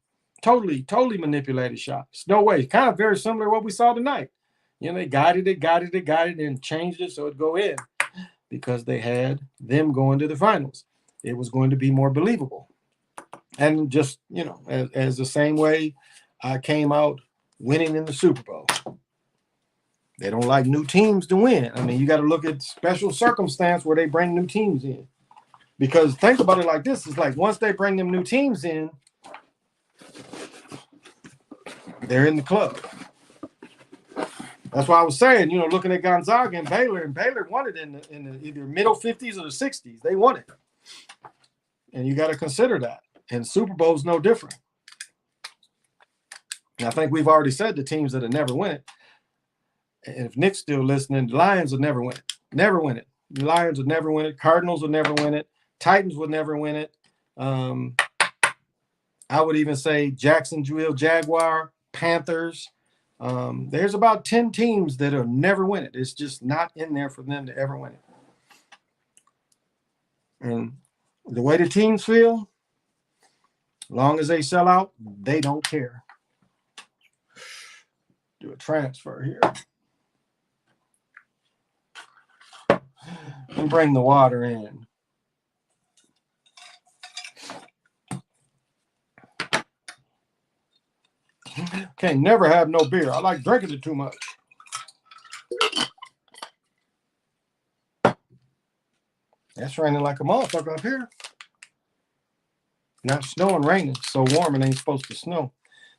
Totally manipulated shot. It's no way. Kind of very similar to what we saw tonight. They guided it, and changed it so it'd go in because they had them going to the finals. It was going to be more believable. And just, as the same way I came out winning in the Super Bowl. They don't like new teams to win. I mean, you got to look at special circumstance where they bring new teams in. Because think about it like this. It's like once they bring them new teams in, they're in the club. That's why I was saying, looking at Gonzaga and Baylor won it in the either middle 50s or the 60s. They won it. And you got to consider that. And Super Bowl's no different. And I think we've already said the teams that have never won it. And if Nick's still listening, the Lions will never win it. Never win it. The Lions would never win it. Cardinals would never win it. Titans would never win it. I would even say Jacksonville Jaguar, Panthers. There's about 10 teams that will never win it. It's just not in there for them to ever win it. And the way the teams feel, as long as they sell out, they don't care. Do a transfer here. And bring the water in. Can't never have no beer. I like drinking it too much. That's raining like a motherfucker up here. Not snowing, raining. It's so warm it ain't supposed to snow.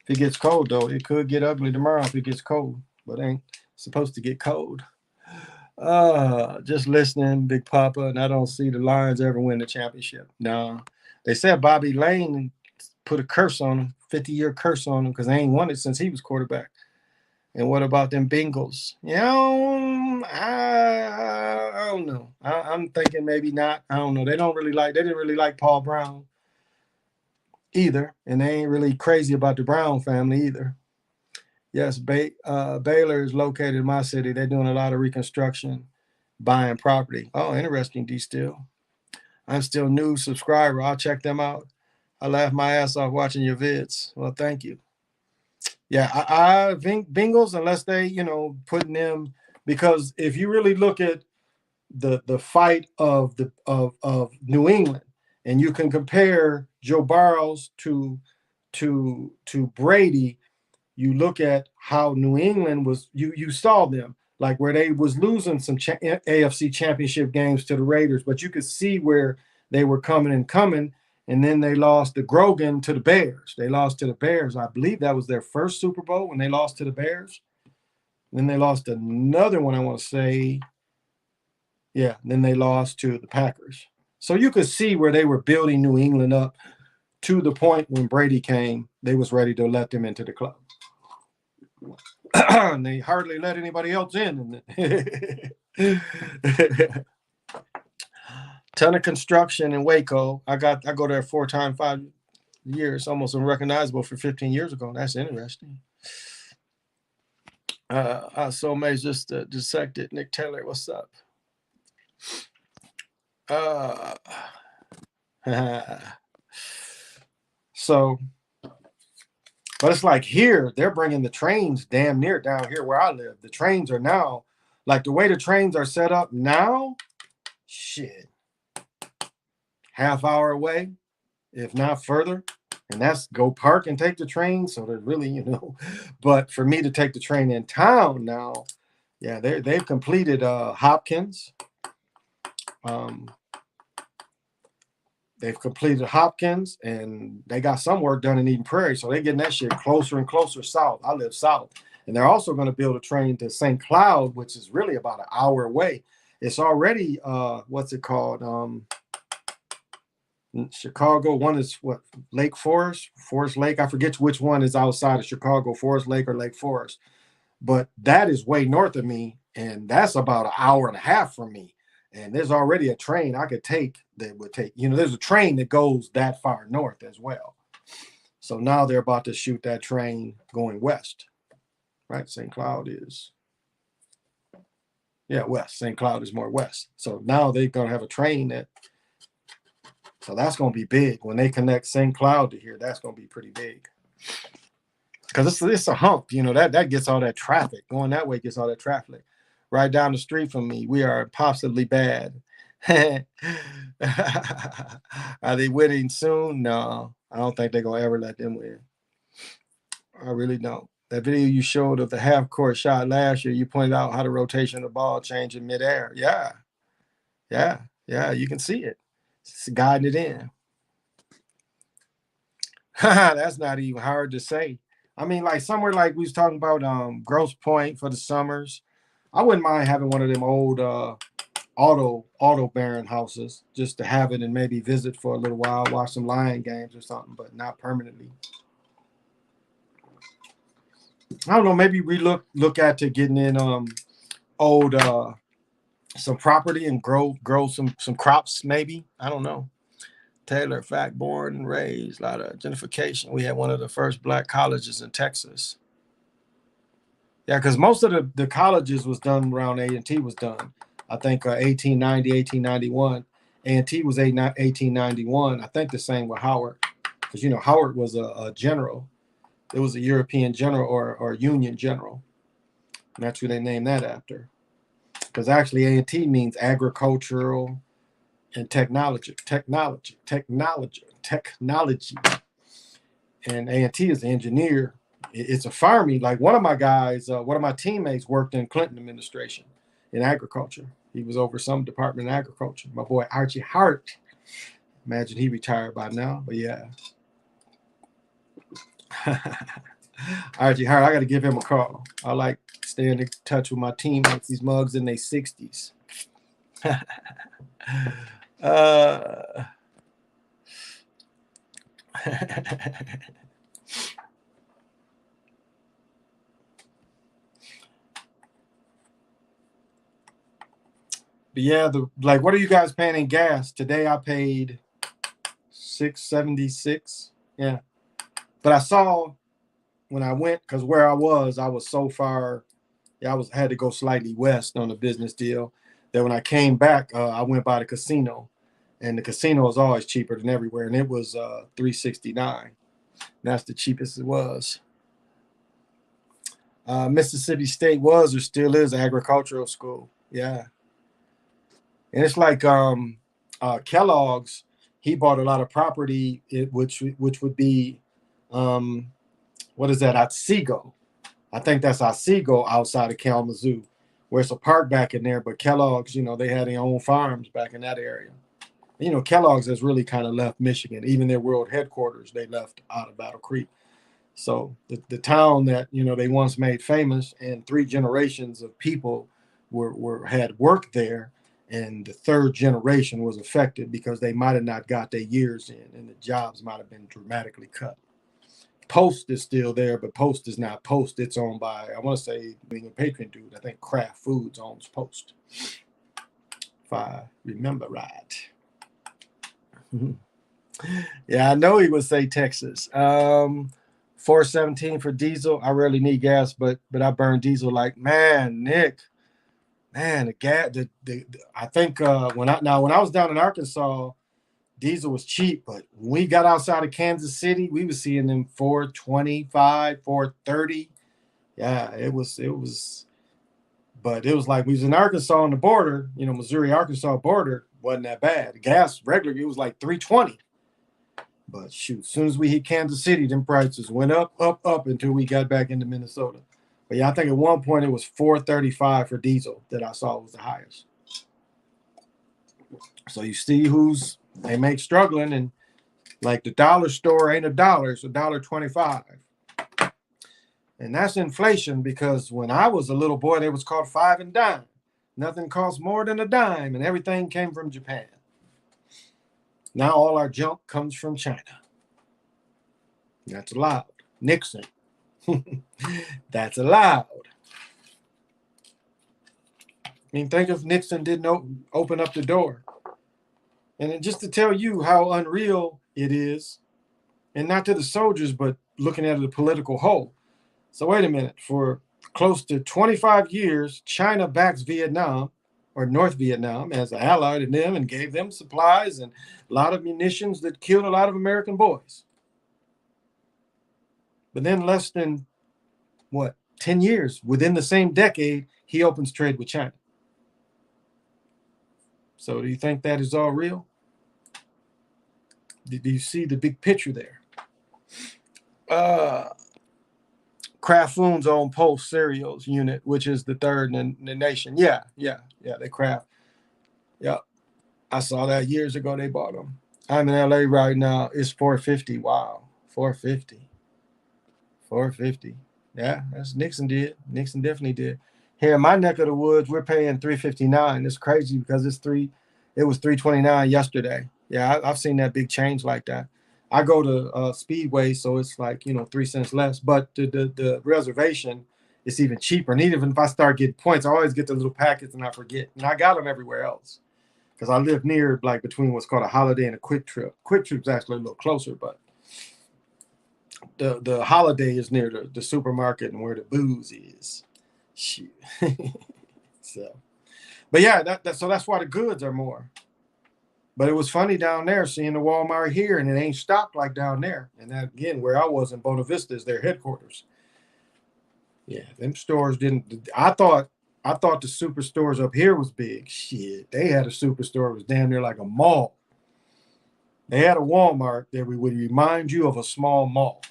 If it gets cold, though, it could get ugly tomorrow if it gets cold. But it ain't supposed to get cold. Just listening, Big Papa, and I don't see the Lions ever win the championship. No. They said Bobby Lane put a curse on him, 50-year curse on him, because they ain't won it since he was quarterback. And what about them Bengals? I don't know. I'm thinking maybe not. I don't know. They didn't really like Paul Brown either. And they ain't really crazy about the Brown family either. Yes, Baylor is located in my city. They're doing a lot of reconstruction, buying property. Oh, interesting, D. Still. I'm still new subscriber. I'll check them out. I laugh my ass off watching your vids. Well, thank you. Yeah, I think Bengals, unless they, putting them, because if you really look at the fight of New England, and you can compare Joe Burrows to Brady, you look at how New England was. You saw them like where they was losing some AFC Championship games to the Raiders, but you could see where they were coming. And then they lost to Grogan to the Bears. They lost to the Bears. I believe that was their first Super Bowl when they lost to the Bears. Then they lost another one, I want to say. Yeah, then they lost to the Packers. So you could see where they were building New England up to the point when Brady came, they was ready to let them into the club. And they hardly let anybody else in. Ton of construction in Waco. I go there 4 times 5 years, almost unrecognizable for 15 years ago. That's interesting. Soulmates just dissected. Nick Taylor, what's up? So, but it's like here, they're bringing the trains damn near down here where I live. The trains are now, like the way the trains are set up now, shit. Half hour away, if not further. And that's go park and take the train. So they're really, but for me to take the train in town now, yeah, they've completed Hopkins. They've completed Hopkins, and they got some work done in Eden Prairie. So they're getting that shit closer and closer south. I live south. And they're also going to build a train to St. Cloud, which is really about an hour away. It's already, what's it called? Chicago. One is what, Lake Forest Lake. I forget which one is outside of Chicago, Forest Lake or Lake Forest, but that is way north of me, and that's about an hour and a half from me. And there's already a train I could take that would take, there's a train that goes that far north as well. So now they're about to shoot that train going west, right? St. Cloud is, west. St. Cloud is more west. So now they're going to have a train that, so that's going to be big. When they connect St. Cloud to here, that's going to be pretty big. Because it's a hump, that gets all that traffic. Going that way gets all that traffic. Right down the street from me, we are possibly bad. Are they winning soon? No, I don't think they're going to ever let them win. I really don't. That video you showed of the half-court shot last year, you pointed out how the rotation of the ball changed in midair. Yeah, you can see it. It's guiding it in. That's not even hard to say. I mean, like somewhere like we was talking about Grosse Point for the summers. I wouldn't mind having one of them old auto baron houses just to have it and maybe visit for a little while, watch some Lion games or something, but not permanently. I don't know. Maybe we look at to getting in old some property and grow some crops. Maybe I don't know. Taylor, fact, born and raised, a lot of gentrification. We had one of the first black colleges in Texas. Yeah, because most of the colleges was done around A&T was done. I think 1890, 1891. A&T was 1891. I think the same with Howard, because Howard was a general. It was a European general or Union general. And that's who they named that after. Because actually A&T means agricultural and technology. And A&T is an engineer. It's a farming. Like one of my guys, one of my teammates worked in Clinton administration in agriculture. He was over some department in agriculture. My boy Archie Hart. Imagine he retired by now, but yeah. Archie Hart, I got to give him a call. I like staying in touch with my teammates. These mugs in their 60s. But yeah, what are you guys paying in gas? Today I paid $6.76. Yeah. But I saw when I went, because where I was so far, I had to go slightly west on a business deal, that when I came back, I went by the casino. And the casino is always cheaper than everywhere. And it was $3.69. That's the cheapest it was. Mississippi State was or still is an agricultural school. Yeah. And it's like Kellogg's, he bought a lot of property, which would be, what is that, Otsego. I think that's Otsego outside of Kalamazoo, where it's a park back in there. But Kellogg's, they had their own farms back in that area. Kellogg's has really kind of left Michigan. Even their world headquarters, they left out of Battle Creek. So the town that, they once made famous, and 3 generations of people had worked there. And the 3rd generation was affected because they might have not got their years in, and the jobs might have been dramatically cut. Post is still there, but Post is not Post. It's owned by, I want to say, being a Patriot dude, I think Kraft Foods owns Post, if I remember right. Yeah, I know he would say Texas. $4.17 for diesel. I rarely need gas, but I burn diesel like, man, Nick. Man, the gas. I think when I was down in Arkansas, diesel was cheap, but when we got outside of Kansas City, we were seeing them $4.25, $4.30. Yeah, it was. But it was like we was in Arkansas on the border, Missouri Arkansas border wasn't that bad. The gas regular, it was like $3.20. But shoot, as soon as we hit Kansas City, them prices went up until we got back into Minnesota. But yeah, I think at one point it was $4.35 for diesel that I saw was the highest. So you see they make struggling, and like the dollar store ain't a dollar, it's $1.25. And that's inflation, because when I was a little boy, they was called 5 and dime. Nothing cost more than a dime, and everything came from Japan. Now all our junk comes from China. That's allowed. Nixon. That's allowed. I mean, think if Nixon didn't open up the door. And then just to tell you how unreal it is, and not to the soldiers, but looking at the political whole. So wait a minute. For close to 25 years, China backs Vietnam, or North Vietnam, as an ally to them, and gave them supplies and a lot of munitions that killed a lot of American boys. But then less than, 10 years, within the same decade, he opens trade with China. So do you think that is all real? Do you see the big picture there? Kraft Foods own Post cereals unit, which is the 3rd in the nation. Yeah, they Kraft. Yeah, I saw that years ago. They bought them. I'm in LA right now. It's $4.50. Wow, $4.50. 450. Yeah, that's Nixon did. Nixon definitely did. Here in my neck of the woods, we're paying 359. It's crazy because it was 329 yesterday. Yeah, I've seen that big change like that. I go to Speedway, so it's like 3 cents less. But the reservation is even cheaper. And even if I start getting points, I always get the little packets and I forget. And I got them everywhere else because I live near like between what's called a Holiday and a Quick Trip. Quick Trip's actually a little closer, but the Holiday is near the supermarket and where the booze is. Shoot. So, but yeah, so that's why the goods are more. But it was funny down there seeing the Walmart here, and it ain't stocked like down there. And that again, where I was in Bona Vista is their headquarters. Yeah, them stores didn't. I thought the superstores up here was big. Shit, they had a superstore. It was damn near like a mall. They had a Walmart that would remind you of a small mall.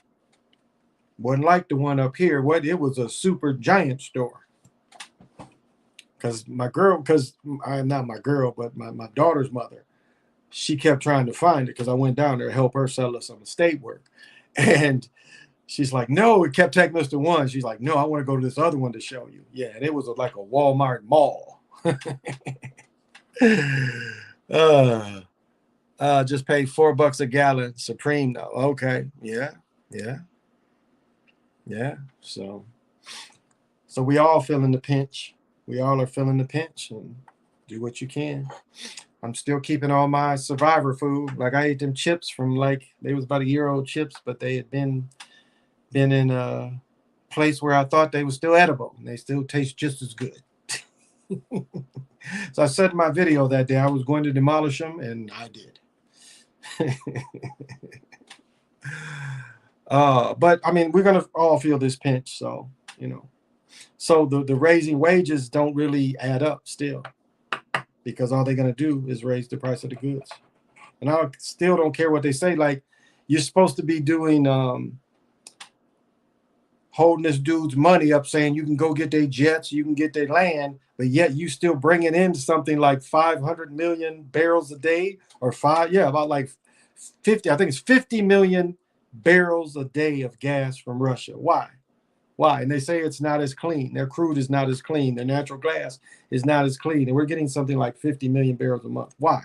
Wasn't like the one up here. It was a super giant store. Because I'm not my girl, but my daughter's mother, she kept trying to find it because I went down there to help her sell us some estate work. And she's like, no, it kept taking us to one. She's like, no, I want to go to this other one to show you. Yeah, and it was like a Walmart mall. Just paid $4 a gallon. Supreme though. Okay. Yeah. So we all feeling the pinch. We all are feeling the pinch, and do what you can. I'm still keeping all my Survivor food. Like I ate them chips from they was about a year old chips, but they had been in a place where I thought they were still edible, and they still taste just as good. So I said in my video that day I was going to demolish them, and I did. But I mean, we're gonna all feel this pinch, so So the raising wages don't really add up still, because all they're gonna do is raise the price of the goods. And I still don't care what they say. Like, you're supposed to be doing holding this dude's money up, saying you can go get their jets, you can get their land, but yet you still bringing in something like 500 million barrels a day, or about like 50. I think it's 50 million barrels a day of gas from Russia. Why? And they say it's not as clean. Their crude is not as clean. Their natural gas is not as clean. And we're getting something like 50 million barrels a month. Why?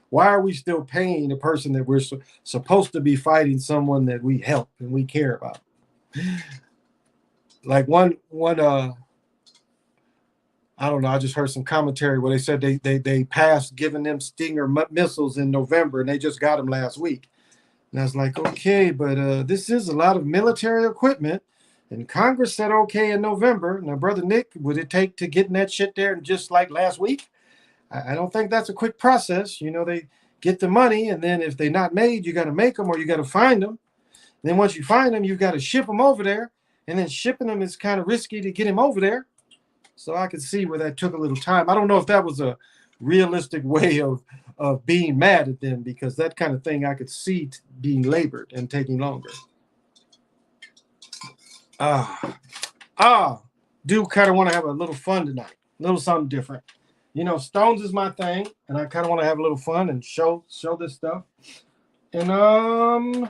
Why are we still paying a person that we're supposed to be fighting someone that we help and we care about? Like one I don't know, I just heard some commentary where they said they passed giving them Stinger missiles in November, and they just got them last week. And I was like, okay, but this is a lot of military equipment. And Congress said okay in November. Now, Brother Nick, would it take to getting that shit there just like last week? I don't think that's a quick process. They get the money, and then if they're not made, you got to make them or you got to find them. And then once you find them, you've got to ship them over there. And then shipping them is kind of risky to get them over there. So I could see where that took a little time. I don't know if that was a realistic way of being mad at them, because that kind of thing I could see being labored and taking longer. Do kind of want to have a little fun tonight, a little something different. Stones is my thing, and I kind of want to have a little fun and show this stuff. And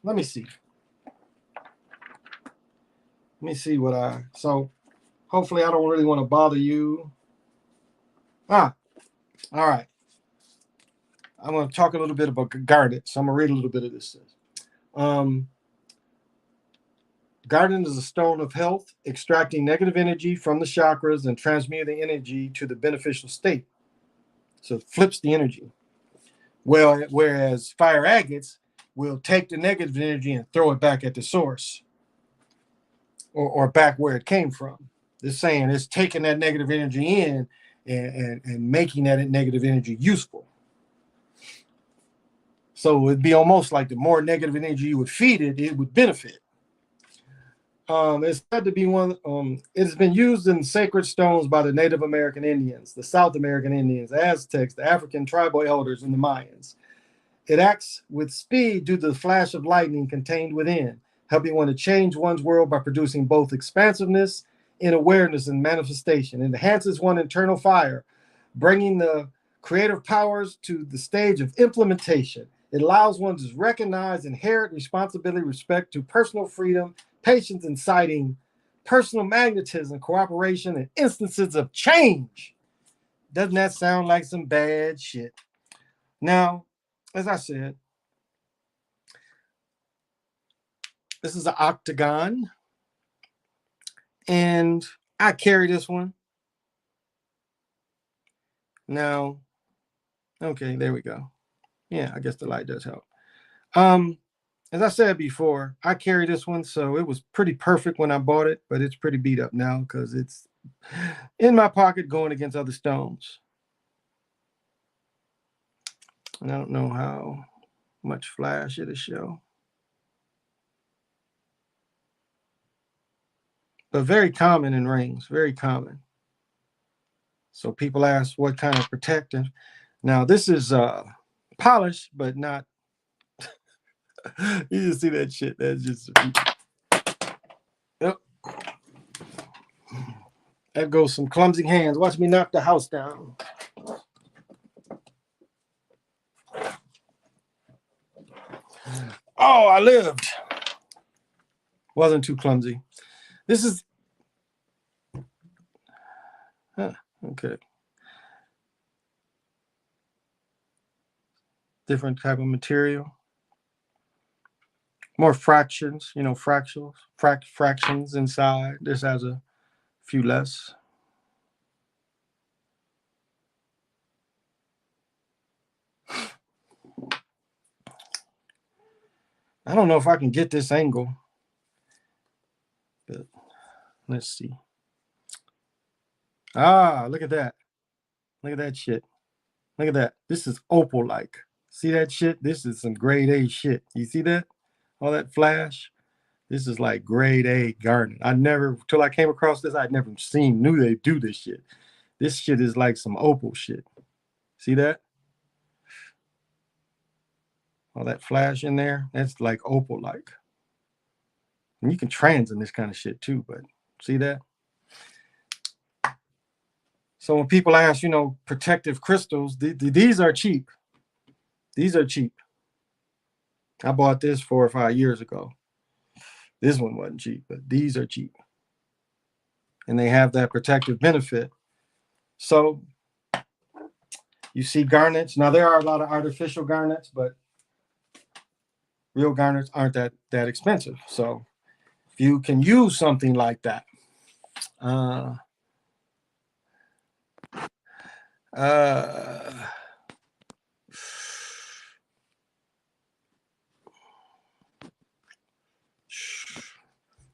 let me see. So hopefully I don't really want to bother you. All right. I'm going to talk a little bit about Garnet. So I'm going to read a little bit of this. Garnet is a stone of health, extracting negative energy from the chakras and transmuting energy to the beneficial state. So it flips the energy. Well, whereas fire agates will take the negative energy and throw it back at the source, or back where it came from. This saying is taking that negative energy in and making that negative energy useful. So it'd be almost like the more negative energy you would feed it, it would benefit. It's said to be it has been used in sacred stones by the Native American Indians, the South American Indians, Aztecs, the African tribal elders, and the Mayans. It acts with speed due to the flash of lightning contained within, helping one to change one's world by producing both expansiveness in awareness and manifestation. It enhances one's internal fire, bringing the creative powers to the stage of implementation. It allows one to recognize inherent responsibility, respect to personal freedom, patience, inciting personal magnetism, cooperation, and instances of change. Doesn't that sound like some bad shit? Now, as I said, this is an octagon, and I carry this one. Now, okay, there we go. Yeah, I guess the light does help. As I said before, I carry this one, so it was pretty perfect when I bought it, but it's pretty beat up now because it's in my pocket going against other stones. And I don't know how much flash it'll show. But very common in rings, very common. So people ask what kind of protective. Now this is polished, but not. You just see that shit. That's just. Yep. There goes some clumsy hands. Watch me knock the house down. Oh, I lived. Wasn't too clumsy. This is. Okay. Different type of material. More fractions, fractions inside. This has a few less. I don't know if I can get this angle, but let's see. Ah, look at that. Look at that shit. Look at that. This is opal-like. See that shit? This is some grade A shit. You see that? All that flash? This is like grade A garnet. Till I came across this, I'd never knew they do this shit. This shit is like some opal shit. See that? All that flash in there, that's like opal-like. And you can trans in this kind of shit too, but see that? So when people ask, protective crystals, these are cheap. These are cheap. I bought this 4 or 5 years ago. This one wasn't cheap, but these are cheap. And they have that protective benefit. So you see garnets. Now there are a lot of artificial garnets, but real garnets aren't that expensive. So if you can use something like that,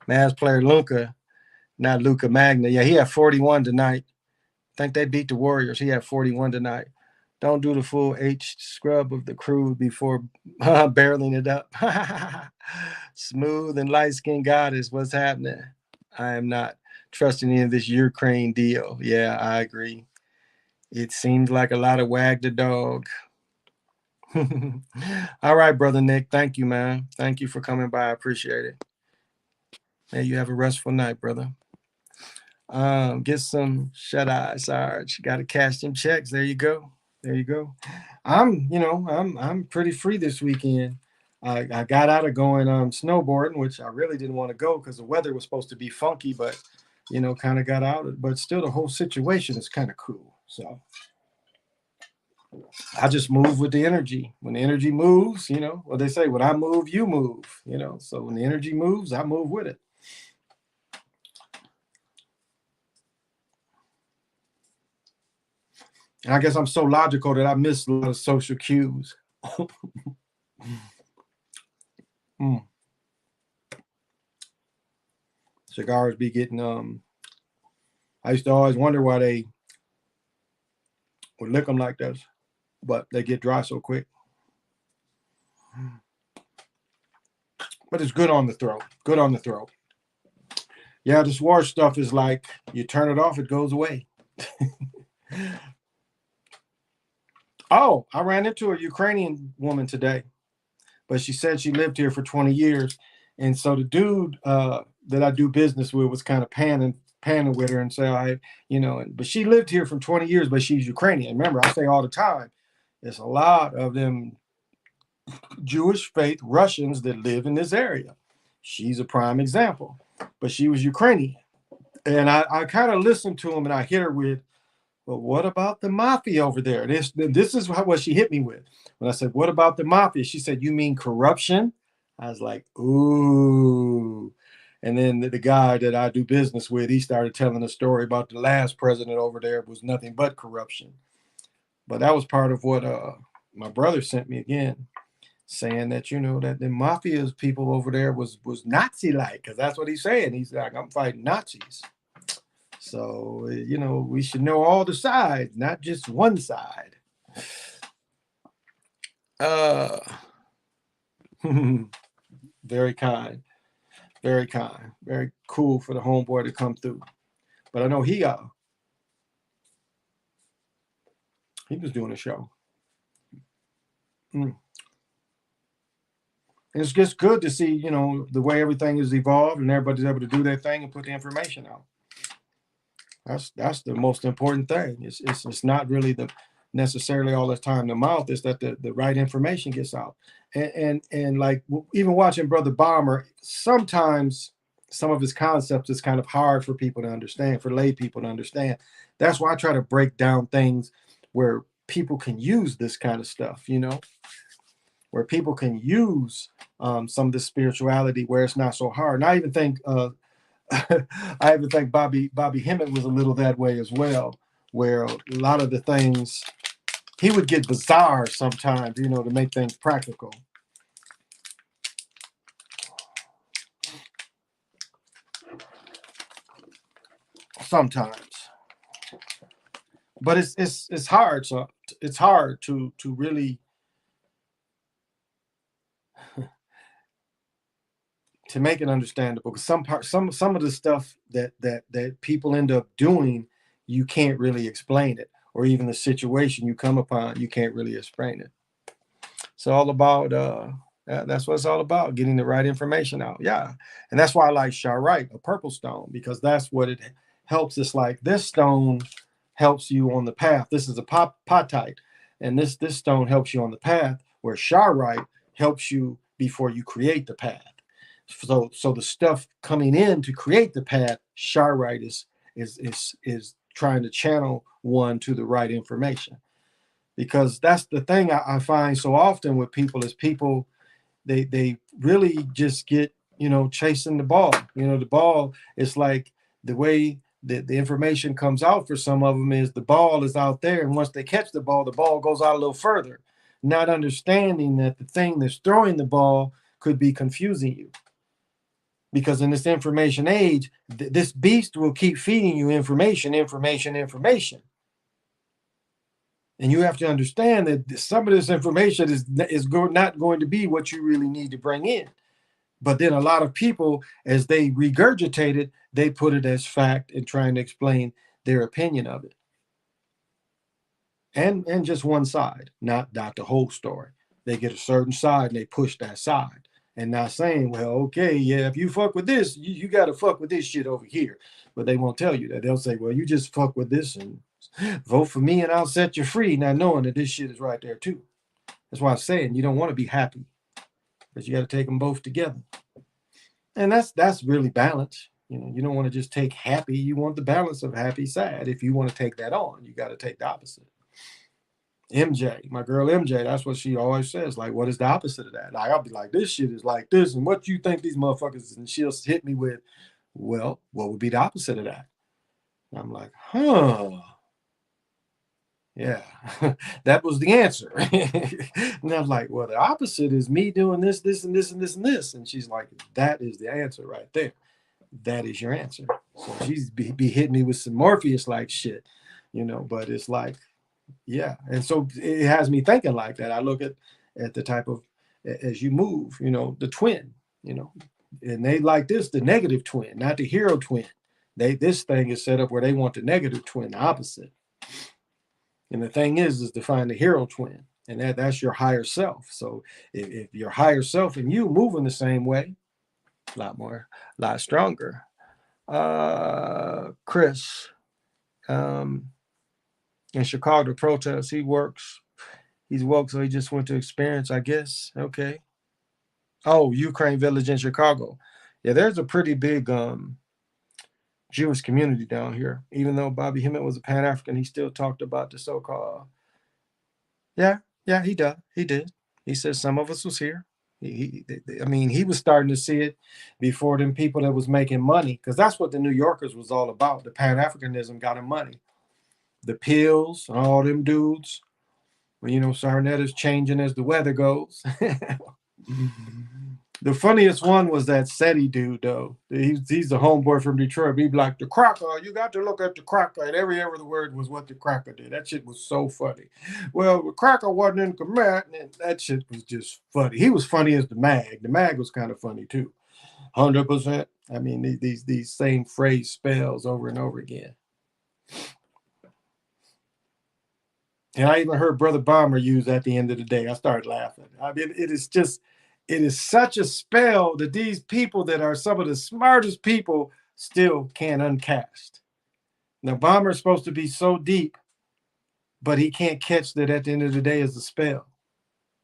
Mavs player Luka, not Luka Magna. Yeah, he had 41 tonight. I think they beat the Warriors. He had 41 tonight. Don't do the full H scrub of the crew before barreling it up. Smooth and light-skinned goddess, what's happening? I am not trusting any of this Ukraine deal. Yeah, I agree. It seems like a lot of wag the dog. All right, Brother Nick. Thank you, man. Thank you for coming by. I appreciate it. May you have a restful night, brother. Get some shut-eye, Sarge. Got to cash them checks. There you go. There you go. I'm pretty free this weekend. I got out of going snowboarding, which I really didn't want to go because the weather was supposed to be funky, but kind of got out. But still, the whole situation is kind of cool. So I just move with the energy. When the energy moves, what they say, when I move, you move. So when the energy moves, I move with it. And I guess I'm so logical that I miss a lot of social cues. Cigars be getting I used to always wonder why they would lick them like this, but they get dry so quick. But it's good on the throat. Good on the throat. Yeah, this war stuff is like you turn it off, it goes away. Oh, I ran into a Ukrainian woman today, but she said she lived here for 20 years. And so the dude that I do business with was kind of panning with her and say, but she lived here for 20 years, but she's Ukrainian. Remember, I say all the time, there's a lot of them Jewish faith Russians that live in this area. She's a prime example, but she was Ukrainian. And I kind of listened to him and I hit her with, well, what about the mafia over there? This is what she hit me with. When I said, what about the mafia? She said, you mean corruption? I was like, ooh. And then the guy that I do business with, he started telling a story about the last president over there was nothing but corruption. But that was part of what my brother sent me again, saying that, that the mafia's people over there was Nazi-like, because that's what he's saying. He's like, I'm fighting Nazis. So, we should know all the sides, not just one side. Very kind, very kind, very cool for the homeboy to come through. But I know he was doing a show. It's just good to see, the way everything is evolved and everybody's able to do their thing and put the information out. That's the most important thing. It's not really necessarily all the time the mouth. It's that the right information gets out. And like even watching Brother Bomber, sometimes some of his concepts is kind of hard for people to understand, for lay people to understand. That's why I try to break down things where people can use this kind of stuff, where people can use some of the spirituality where it's not so hard. And I even think Bobby Hemmett was a little that way as well, where a lot of the things he would get bizarre sometimes, to make things practical. Sometimes, but it's hard. So it's hard to really to make it understandable, because some of the stuff that people end up doing, you can't really explain it, or even the situation you come upon, you can't really explain it. It's all about that's what it's all about, getting the right information out. Yeah. And that's why I like Charoite, a purple stone, because that's what it helps. It's like this stone helps you on the path. This is a potite, and this stone helps you on the path, where Charoite helps you before you create the path. So the stuff coming in to create the path, Charoite is trying to channel one to the right information. Because that's the thing I find so often with people is people, they really just get, chasing the ball. The ball is like the way that the information comes out for some of them is the ball is out there. And once they catch the ball goes out a little further, not understanding that the thing that's throwing the ball could be confusing you. Because in this information age, this beast will keep feeding you information. And you have to understand that some of this information is not going to be what you really need to bring in. But then a lot of people, as they regurgitate it, they put it as fact and trying to explain their opinion of it. And just one side, not the whole story. They get a certain side and they push that side. And not saying, well, okay, yeah, if you fuck with this, you got to fuck with this shit over here. But they won't tell you that. They'll say, well, you just fuck with this and vote for me and I'll set you free, not knowing that this shit is right there too. That's why I'm saying you don't want to be happy, but you got to take them both together. And that's really balance. You don't want to just take happy. You want the balance of happy, sad. If you want to take that on, you got to take the opposite. MJ, my girl MJ, that's what she always says. Like, what is the opposite of that? Like, I'll be like, this shit is like this, and what you think these motherfuckers? And she'll hit me with, well, what would be the opposite of that? And I'm like, yeah, that was the answer. And I'm like, well, the opposite is me doing this, and this, and this, and this. And she's like, that is the answer right there. That is your answer. So she's be hitting me with some Morpheus-like shit, but it's like, yeah. And so it has me thinking like that. I look at the type of, as you move, the twin, and they like this, the negative twin, not the hero twin. This thing is set up where they want the negative twin, the opposite. And the thing is to find the hero twin, and that's your higher self. So if your higher self and you moving the same way, a lot stronger. Chris, in Chicago protests, he He's woke, so he just went to experience, I guess. Okay. Oh, Ukraine village in Chicago. Yeah, there's a pretty big Jewish community down here. Even though Bobby Hemmett was a Pan African, he still talked about the so-called. Yeah, yeah, he did. He did. He said some of us was here. I mean, he was starting to see it before them people that was making money, because that's what the New Yorkers was all about. The Pan Africanism got him money. The pills, all them dudes. Well, Sarnett is changing as the weather goes. The funniest one was that SETI dude, though. He's the homeboy from Detroit. He'd be like, the cracker, you got to look at the cracker. And every other word was what the cracker did. That shit was so funny. Well, the cracker wasn't in command, and that shit was just funny. He was funny as the mag. The mag was kind of funny, too. 100%. I mean, these same phrase spells over and over again. And I even heard Brother Bomber use at the end of the day. I started laughing. I mean, it is such a spell that these people that are some of the smartest people still can't uncast. Now, Bomber's supposed to be so deep, but he can't catch that at the end of the day is a spell.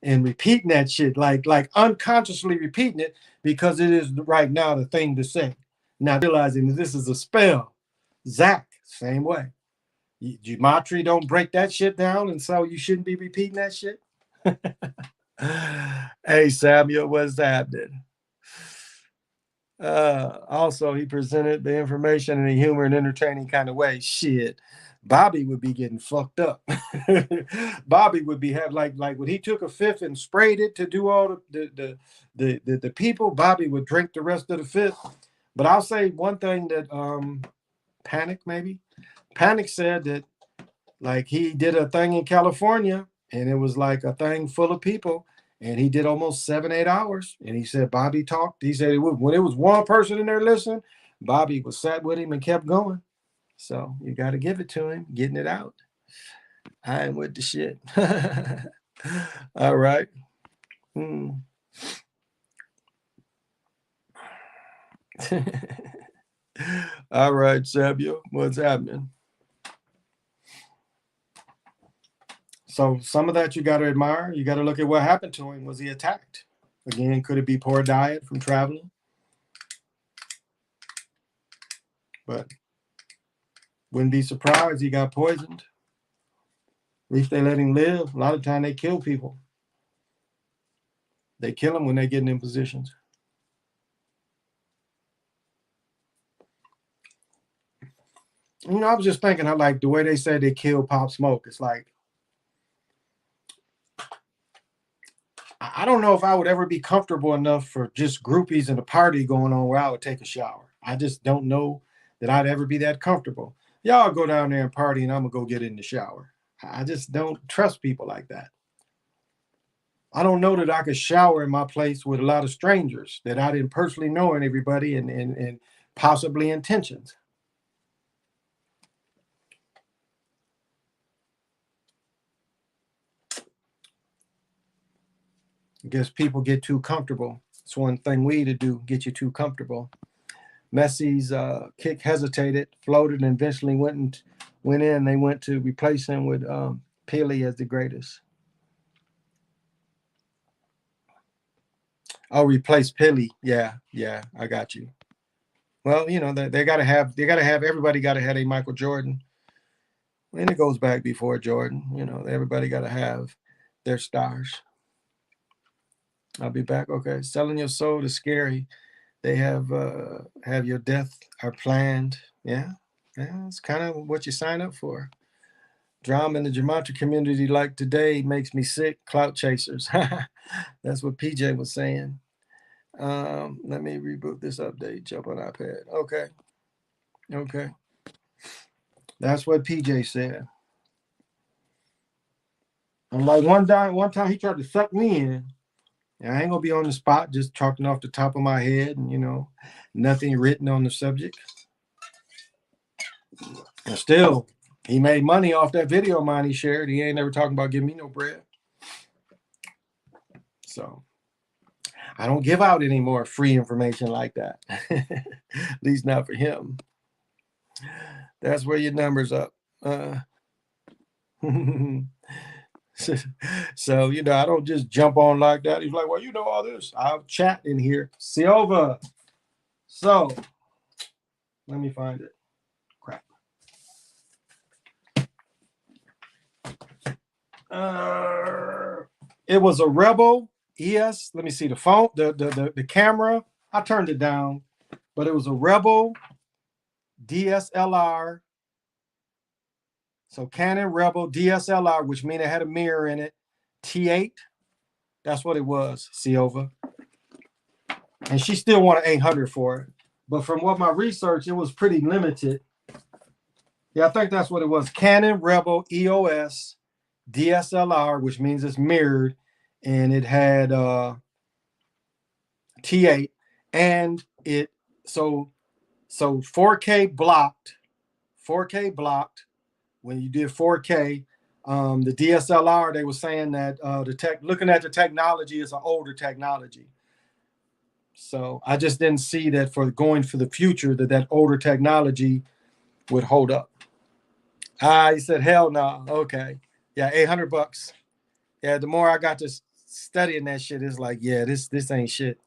And repeating that shit, like unconsciously repeating it, because it is right now the thing to say. Now realizing that this is a spell. Zach, same way. Gematria don't break that shit down, and so you shouldn't be repeating that shit. Hey, Samuel, what's happening? Also, he presented the information in a humor and entertaining kind of way. Shit, Bobby would be getting fucked up. Bobby would be like when he took a fifth and sprayed it to do all the people. Bobby would drink the rest of the fifth. But I'll say one thing that Panic said that, like, he did a thing in California, and it was like a thing full of people, and he did almost 7-8 hours. And he said Bobby talked. He said when it was one person in there listening, Bobby was sat with him and kept going. So you got to give it to him, getting it out. I am with the shit. All right. All right, Samuel, what's happening? So some of that you got to admire. You got to look at what happened to him. Was he attacked? Again, could it be poor diet from traveling? But wouldn't be surprised he got poisoned. At least they let him live. A lot of time they kill people. They kill them when they get in positions. I was just thinking, I like the way they say they kill Pop Smoke. It's like, I don't know if I would ever be comfortable enough for just groupies and a party going on where I would take a shower. I just don't know that I'd ever be that comfortable. Y'all go down there and party, and I'm going to go get in the shower. I just don't trust people like that. I don't know that I could shower in my place with a lot of strangers that I didn't personally know everybody and possibly intentions. I guess people get too comfortable. It's one thing we to do, get you too comfortable. Messi's kick hesitated, floated, and eventually went in. They went to replace him with Peely as the greatest. Oh, replace Peely. Yeah, I got you. Well, they gotta have everybody gotta have a Michael Jordan. And it goes back before Jordan. Everybody gotta have their stars. I'll be back. Okay. Selling your soul is scary. They have your death are planned. Yeah. It's kind of what you sign up for. Drama in the gematria community like today makes me sick. Clout chasers. That's what PJ was saying. Let me reboot this update. Jump on iPad. Okay. That's what PJ said. I'm like, one time he tried to suck me in. And I ain't gonna be on the spot, just talking off the top of my head, and nothing written on the subject. And still, he made money off that video of mine he shared. He ain't never talking about giving me no bread. So I don't give out any more free information like that. At least not for him. That's where your number's up. So, you know, I don't just jump on like that. He's like, well, you know all this. I'll chat in here. Silva. So, let me find it. Crap. It was a Rebel ES. Let me see the phone, the camera. I turned it down, but it was a Rebel DSLR. So Canon Rebel DSLR, which means it had a mirror in it. T8. That's what it was, Silva. And she still wanted 800 for it. But from what my research, it was pretty limited. Yeah, I think that's what it was. Canon Rebel EOS DSLR, which means it's mirrored, and it had T8, and it so 4K blocked. 4K blocked. When you did 4K, the DSLR, they were saying that looking at the technology is an older technology. So I just didn't see that for going for the future that older technology would hold up. He said, hell no. Okay. Yeah, $800. Yeah, the more I got to studying that shit, it's like, yeah, this ain't shit.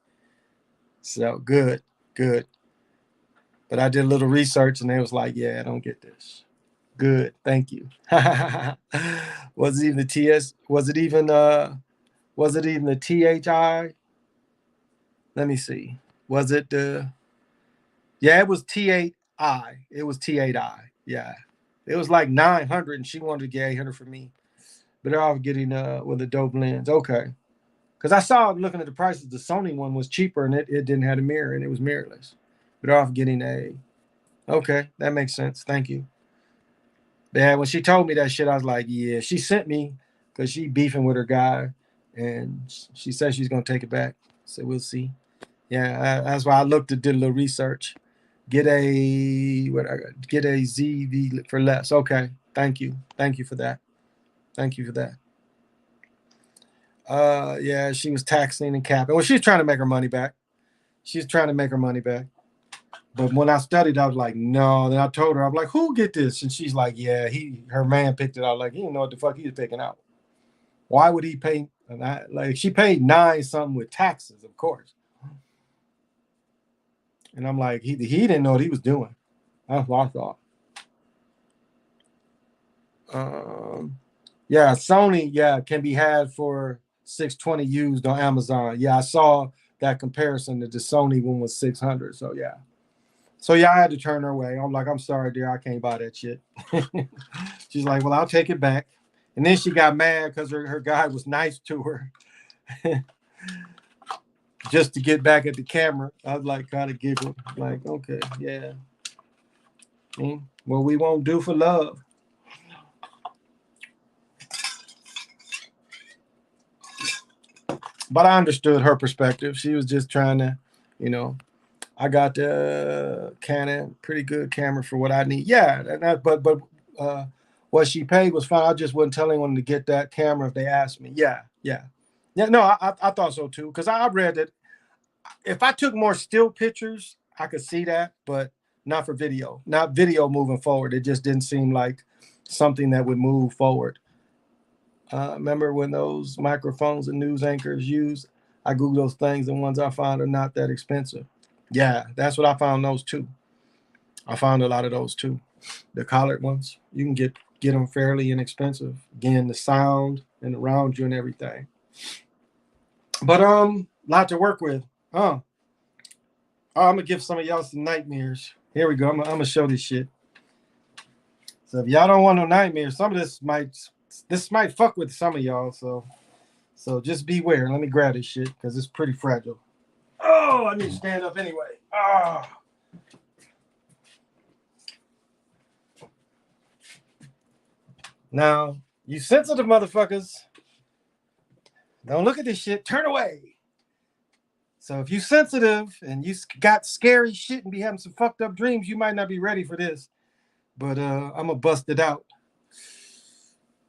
So good. But I did a little research and they was like, yeah, I don't get this. Good, thank you. Was it even the TS? Was it even the THI? Let me see. Was it the? Yeah, it was T8I. It was T8I. Yeah, it was like 900, and she wanted to get 800 for me. But they're all getting with the dope lens. Okay, because I saw looking at the prices, the Sony one was cheaper, and it didn't have a mirror, and it was mirrorless. But they're off getting a. Okay, that makes sense. Thank you. Yeah, when she told me that shit, I was like, yeah. She sent me because she beefing with her guy, and she said she's gonna take it back. So we'll see. Yeah, that's why I did a little research. Get a ZV for less. Okay, thank you for that. Yeah, she was taxing and capping. Well, she's trying to make her money back. But when I studied, I was like, no. Then I told her, I'm like, who get this? And she's like, yeah, her man picked it out. Like, he didn't know what the fuck he was picking out. Why would he pay? Like, she paid 9 something with taxes, of course. And I'm like, he didn't know what he was doing. That's what I thought. Yeah, Sony, can be had for $620 used on Amazon. Yeah, I saw that comparison that the Sony one was $600. So yeah. So yeah, I had to turn her away. I'm like, I'm sorry, dear, I can't buy that shit. She's like, well, I'll take it back. And then she got mad because her guy was nice to her. Just to get back at the camera. I was like, kind of giggle. Like, okay, yeah. What we won't do for love. But I understood her perspective. She was just trying to, I got the Canon, pretty good camera for what I need. Yeah, but what she paid was fine. I just wasn't telling anyone to get that camera if they asked me. Yeah. No, I thought so too, because I read that if I took more still pictures, I could see that, but not for video. Not video moving forward. It just didn't seem like something that would move forward. Remember when those microphones and news anchors use? I Googled those things, and ones I found are not that expensive. Yeah, that's what I found those too. I found a lot of those too. The collared ones, you can get them fairly inexpensive. Again, the sound and around you and everything. But lot to work with. I'm gonna give some of y'all some nightmares. Here we go. I'm gonna show this shit. So if y'all don't want no nightmares, some of this might fuck with some of y'all. So just beware. Let me grab this shit because it's pretty fragile. Oh, I need to stand up anyway. Now, you sensitive motherfuckers, don't look at this shit. Turn away. So if you sensitive and you got scary shit and be having some fucked up dreams, you might not be ready for this. But I'm gonna bust it out.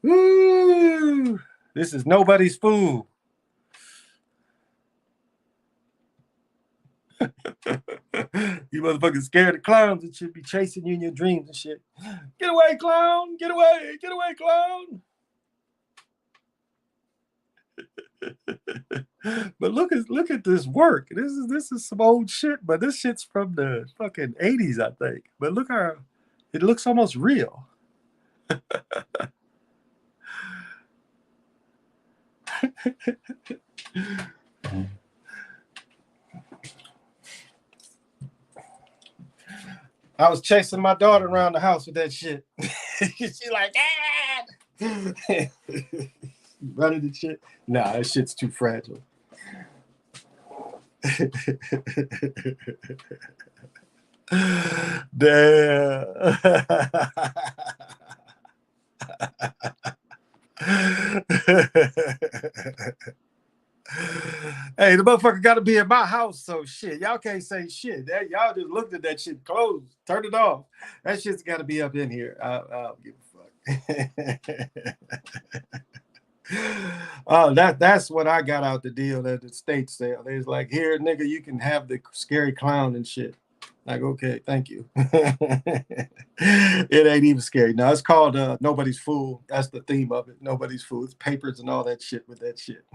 Woo! This is nobody's fool. You motherfuckers scared of clowns and shit be chasing you in your dreams and shit. Get away, clown! Get away! Get away, clown! But look at this work. This is some old shit, but this shit's from the fucking 80s, I think. But look how it looks almost real. I was chasing my daughter around the house with that shit. She like, Dad! Running the shit. Nah, that shit's too fragile. Damn. Hey, the motherfucker got to be in my house, so shit. Y'all can't say shit. Y'all just looked at that shit closed, turned it off. That shit's got to be up in here. I don't give a fuck. That's what I got out the deal at the state sale. They was like, here, nigga, you can have the scary clown and shit. Like, okay, thank you. It ain't even scary. No, it's called Nobody's Fool. That's the theme of it. Nobody's Fool. It's papers and all that shit with that shit.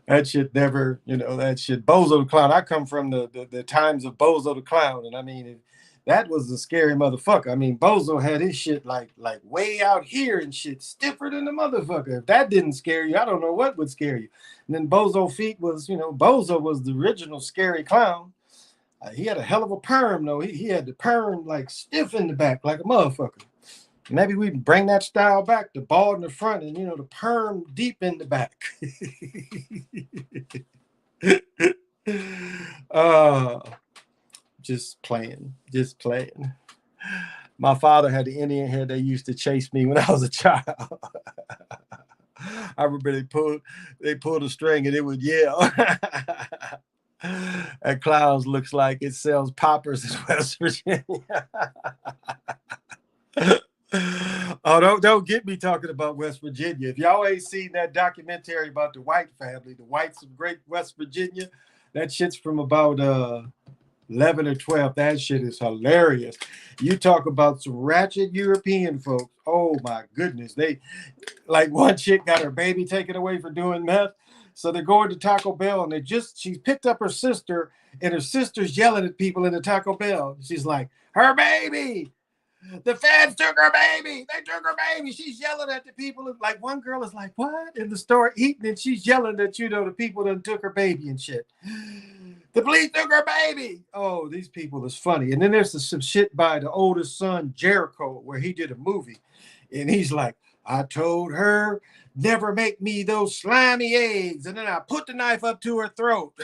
That shit never, that shit. Bozo the Clown. I come from the times of Bozo the Clown. And I mean, that was a scary motherfucker. I mean, Bozo had his shit like way out here and shit, stiffer than the motherfucker. If that didn't scare you, I don't know what would scare you. And then Bozo Feet was, Bozo was the original scary clown. He had a hell of a perm, though. He had the perm like stiff in the back, like a motherfucker. Maybe we bring that style back, the bald in the front and, the perm deep in the back. Just playing. My father had the Indian hair. They used to chase me when I was a child. I remember they pulled a string and it would yell. That clowns looks like it sells poppers in West Virginia. Oh, don't get me talking about West Virginia. If y'all ain't seen that documentary about the White family, the Whites of Great West Virginia, that shit's from about 11 or 12. That shit is hilarious. You talk about some ratchet European folks. Oh my goodness. They like one chick got her baby taken away for doing meth. So they're going to Taco Bell and she's picked up her sister and her sister's yelling at people in the Taco Bell. She's like, her baby. The feds took her baby. They took her baby. She's yelling at the people. Like one girl is like, what? In the store eating and she's yelling at, the people that took her baby and shit. The police took her baby. Oh, these people is funny. And then there's some shit by the oldest son, Jericho, where he did a movie. And he's like, I told her, never make me those slimy eggs. And then I put the knife up to her throat.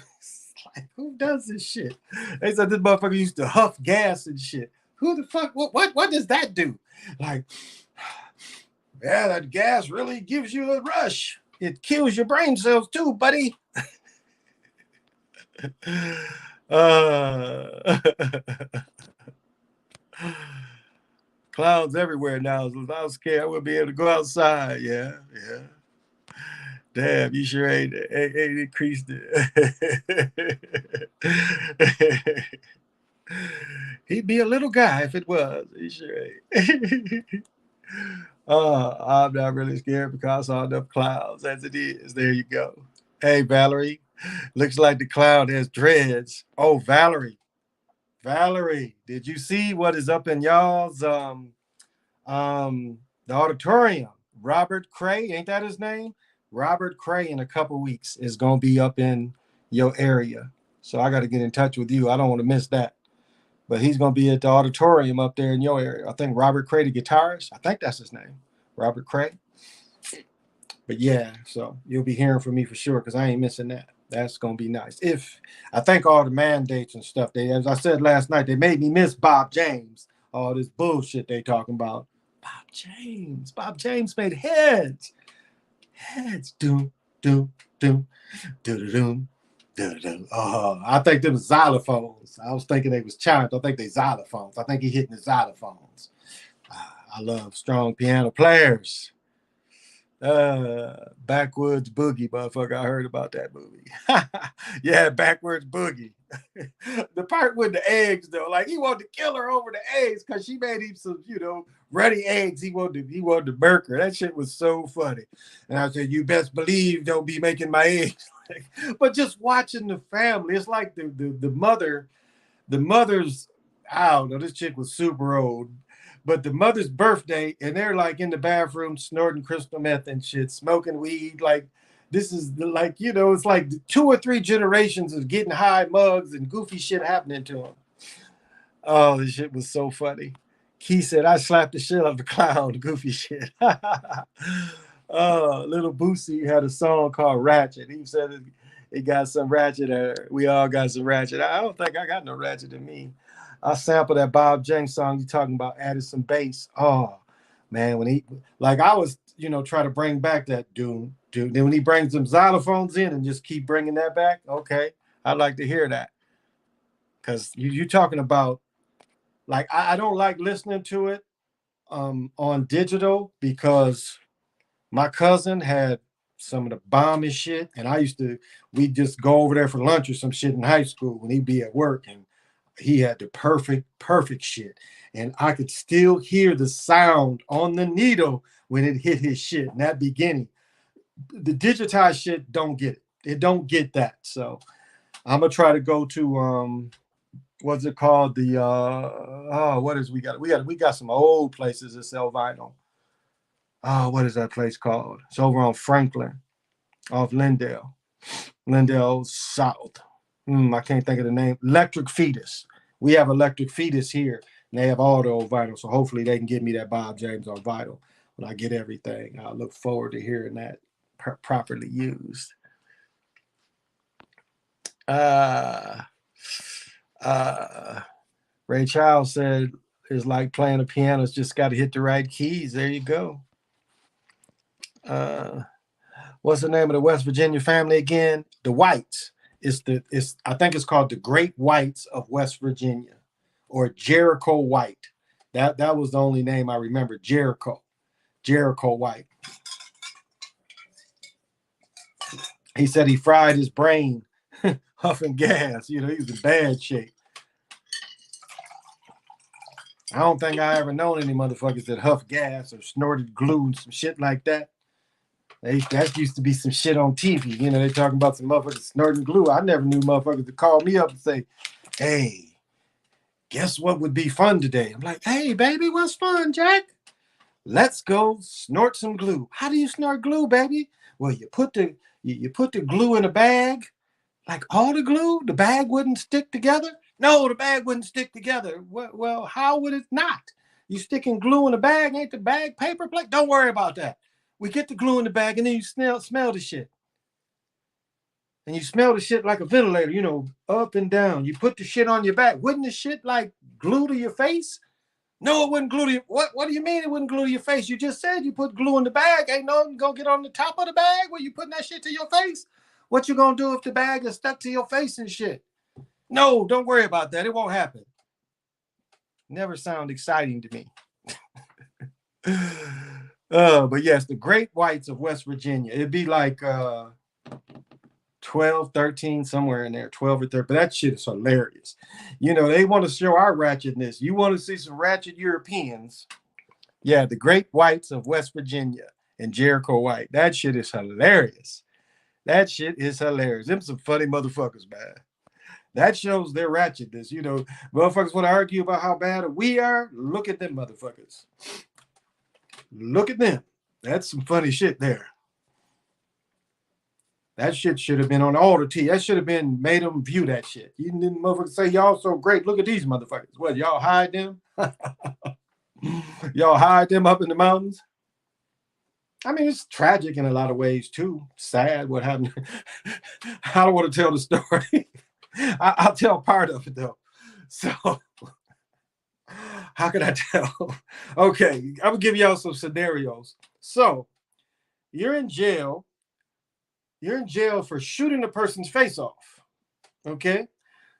Like, who does this shit? They said this motherfucker used to huff gas and shit. Who the fuck? What does that do? Like, yeah, that gas really gives you a rush. It kills your brain cells too, buddy. Clowns everywhere now. So I was scared I wouldn't be able to go outside. Yeah. Damn, you sure ain't increased it. He'd be a little guy if it was. He sure ain't. I'm not really scared because I saw enough clowns as it is. There you go. Hey, Valerie. Looks like the clown has dreads. Oh, Valerie, did you see what is up in y'all's the auditorium? Robert Cray, ain't that his name? Robert Cray in a couple weeks is gonna be up in your area. So I got to get in touch with you. I don't want to miss that. But he's gonna be at the auditorium up there in your area. I think Robert Cray, the guitarist. I think that's his name, Robert Cray. But yeah, so you'll be hearing from me for sure because I ain't missing that. That's gonna be nice. If I think all the mandates and stuff, as I said last night, they made me miss Bob James. All this bullshit they talking about. Bob James made heads. Doom, doom, doom, doom, doom, doom. Oh, I think them xylophones. I was thinking they was chimes. I think they xylophones. I think he hitting the xylophones. I love strong piano players. Backwoods Boogie, motherfucker. I heard about that movie. Yeah, Backwoods Boogie. The part with the eggs, though, like he wanted to kill her over the eggs because she made him some, Runny eggs. He wanted the burger. That shit was so funny. And I said, you best believe don't be making my eggs. But just watching the family, it's like the mother's, I don't know, this chick was super old. But the mother's birthday, and they're like in the bathroom snorting crystal meth and shit, smoking weed. Like, this is like, it's like 2 or 3 generations of getting high mugs and goofy shit happening to them. Oh, this shit was so funny. Key said, I slapped the shit out of the clown, goofy shit. Little Boosie had a song called Ratchet. He said it got some ratchet. We all got some ratchet. I don't think I got no ratchet in me. I sampled that Bob James song you talking about, added some bass. Oh, man, when he, like I was, try to bring back that dude. Then when he brings them xylophones in and just keep bringing that back, okay, I'd like to hear that. Because you talking about, like, I don't like listening to it on digital because my cousin had some of the bombest shit, and we just go over there for lunch or some shit in high school when he'd be at work, and he had the perfect shit. And I could still hear the sound on the needle when it hit his shit in that beginning. The digitized shit don't get it. It don't get that. So I'm gonna try to go to what's it called? The what is we got some old places that sell vinyl. Oh, what is that place called? It's over on Franklin, off Lindale South. I can't think of the name. Electric Fetus. We have Electric Fetus here, and they have all the old vinyl. So hopefully they can get me that Bob James on vinyl when I get everything. I look forward to hearing that properly used. Ray Charles said it's like playing a piano. It's just got to hit the right keys. There you go. What's the name of the West Virginia family again? The Whites. I think it's called the Great Whites of West Virginia, or Jericho White. That was the only name I remember. Jericho White. He said he fried his brain huffing gas. He was in bad shape. I don't think I ever known any motherfuckers that huffed gas or snorted glue and some shit like that. That used to be some shit on TV. They talking about some motherfuckers snorting glue. I never knew motherfuckers to call me up and say, hey, guess what would be fun today? I'm like, hey, baby, what's fun, Jack? Let's go snort some glue. How do you snort glue, baby? Well, you put the glue in a bag, like all the glue, the bag wouldn't stick together. No, the bag wouldn't stick together. Well, how would it not? You sticking glue in a bag, ain't the bag paper plate? Don't worry about that. We get the glue in the bag, and then you smell the shit. And you smell the shit like a ventilator, up and down. You put the shit on your back. Wouldn't the shit like glue to your face? No, it wouldn't glue to you. What do you mean it wouldn't glue to your face? You just said you put glue in the bag. Ain't nothing gonna get on the top of the bag where you putting that shit to your face. What you gonna do if the bag is stuck to your face and shit? No, don't worry about that. It won't happen. Never sound exciting to me. But yes, the Great Whites of West Virginia. It'd be like 12, 13, somewhere in there, 12 or 13. But that shit is hilarious. They want to show our ratchetness. You want to see some ratchet Europeans. Yeah, the Great Whites of West Virginia and Jericho White. That shit is hilarious. Them some funny motherfuckers, man. That shows their ratchetness. Motherfuckers want to argue about how bad we are. Look at them motherfuckers. Look at them. That's some funny shit there. That shit should have been on all the T. That should have been made them view that shit. You didn't motherfuckers say y'all so great. Look at these motherfuckers. What, y'all hide them? Y'all hide them up in the mountains? I mean, it's tragic in a lot of ways too. Sad what happened. I don't want to tell the story. I'll tell part of it though. So how can I tell? Okay, I'm gonna give y'all some scenarios. So you're in jail for shooting a person's face off. Okay,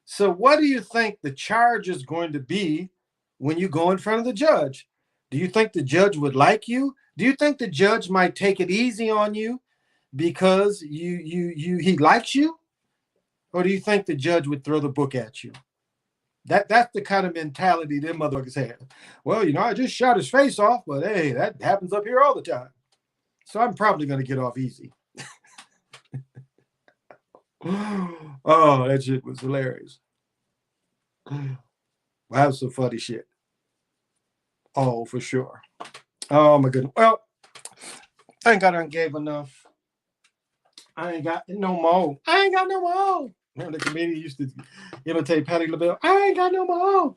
so what do you think the charge is going to be when you go in front of the judge? Do you think the judge would like you? Do you think the judge might take it easy on you because he likes you? Or do you think the judge would throw the book at you? That's the kind of mentality them motherfuckers have. Well, you know, I just shot his face off, but hey, that happens up here all the time. So I'm probably gonna get off easy. Oh, that shit was hilarious. Wow, that was some funny shit. Oh, for sure. Oh my goodness. Well, thank God I gave enough. I ain't got no more. I ain't got no more. Remember the comedian used to imitate Patti LaBelle? I ain't got no more.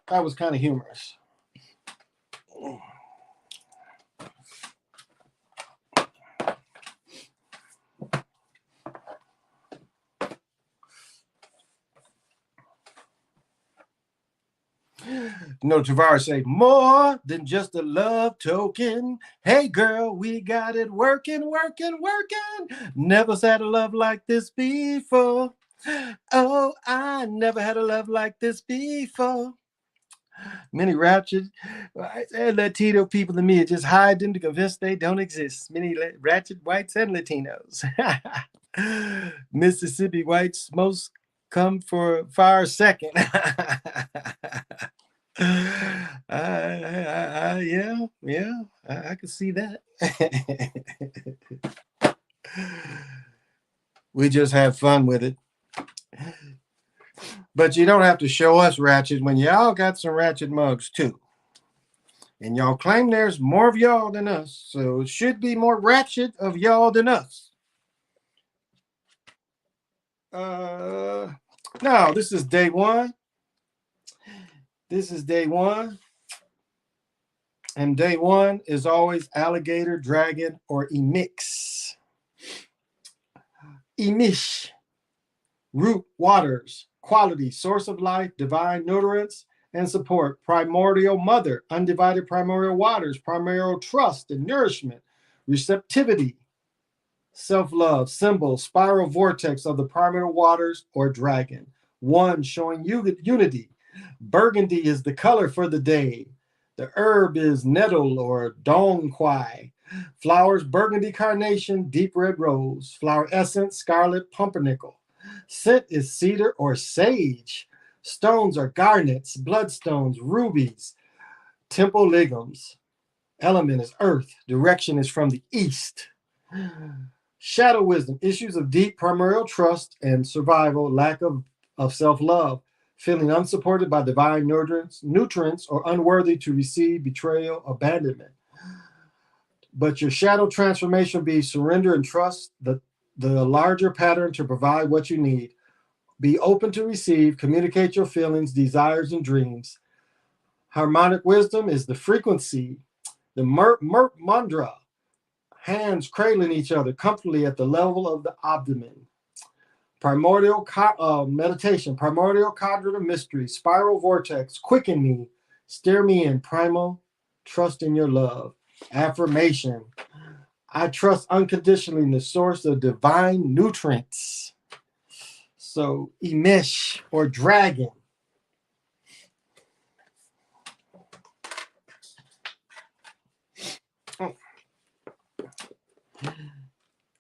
That was kind of humorous. You know, Tavares say, more than just a love token. Hey, girl, we got it working, working, working. Never had a love like this before. Oh, I never had a love like this before. Many ratchet and Latino people to me just hide them to convince they don't exist. Many ratchet whites and Latinos. Mississippi whites most come for fire second. Yeah, I can see that. We just have fun with it. But you don't have to show us ratchet when y'all got some ratchet mugs too. And y'all claim there's more of y'all than us, so it should be more ratchet of y'all than us. Now, this is day one. This is day one. And day one is always alligator, dragon, or emix. Emish. Root, waters, quality, source of life, divine nutrients, and support. Primordial mother, undivided primordial waters, primordial trust and nourishment, receptivity, self-love, symbol, spiral vortex of the primordial waters or dragon. One showing unity. Burgundy is the color for the day. The herb is nettle or dong quai. Flowers, burgundy carnation, deep red rose. Flower essence, scarlet pumpernickel. Scent is cedar or sage. Stones are garnets, bloodstones, rubies, temple ligums. Element is earth. Direction is from the east. Shadow wisdom, issues of deep primordial trust and survival, lack of self-love, feeling unsupported by divine nutrients or unworthy to receive betrayal, abandonment. But your shadow transformation will be surrender and trust the larger pattern to provide what you need. Be open to receive, communicate your feelings, desires, and dreams. Harmonic wisdom is the frequency, the mandra, hands cradling each other comfortably at the level of the abdomen. Primordial meditation, primordial cauldron of mystery, spiral vortex, quicken me, steer me in, primal, trust in your love. Affirmation, I trust unconditionally in the source of divine nutrients. So, Emish or dragon.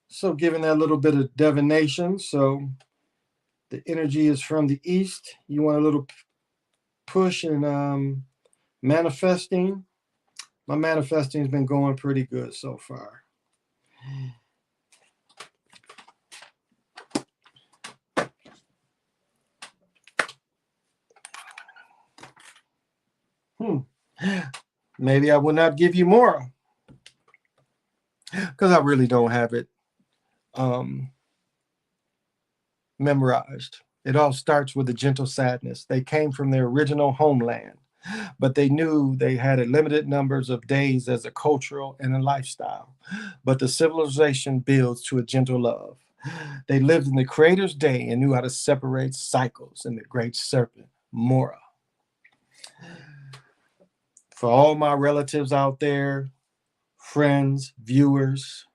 So, given that little bit of divination, so the energy is from the east. You want a little push in manifesting. My manifesting has been going pretty good so far. Maybe I will not give you more because I really don't have it memorized. It all starts with a gentle sadness. They came from their original homeland, but they knew they had a limited numbers of days as a cultural and a lifestyle. But the civilization builds to a gentle love. They lived in the Creator's day and knew how to separate cycles in the great serpent, Mora. For all my relatives out there, friends, viewers,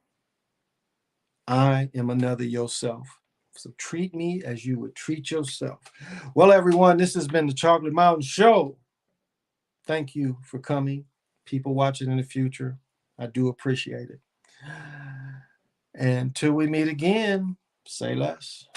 I am another yourself. So treat me as you would treat yourself. Well, everyone, this has been the Chocolate Mountain Show. Thank you for coming. People watching in the future, I do appreciate it. And till we meet again, say less.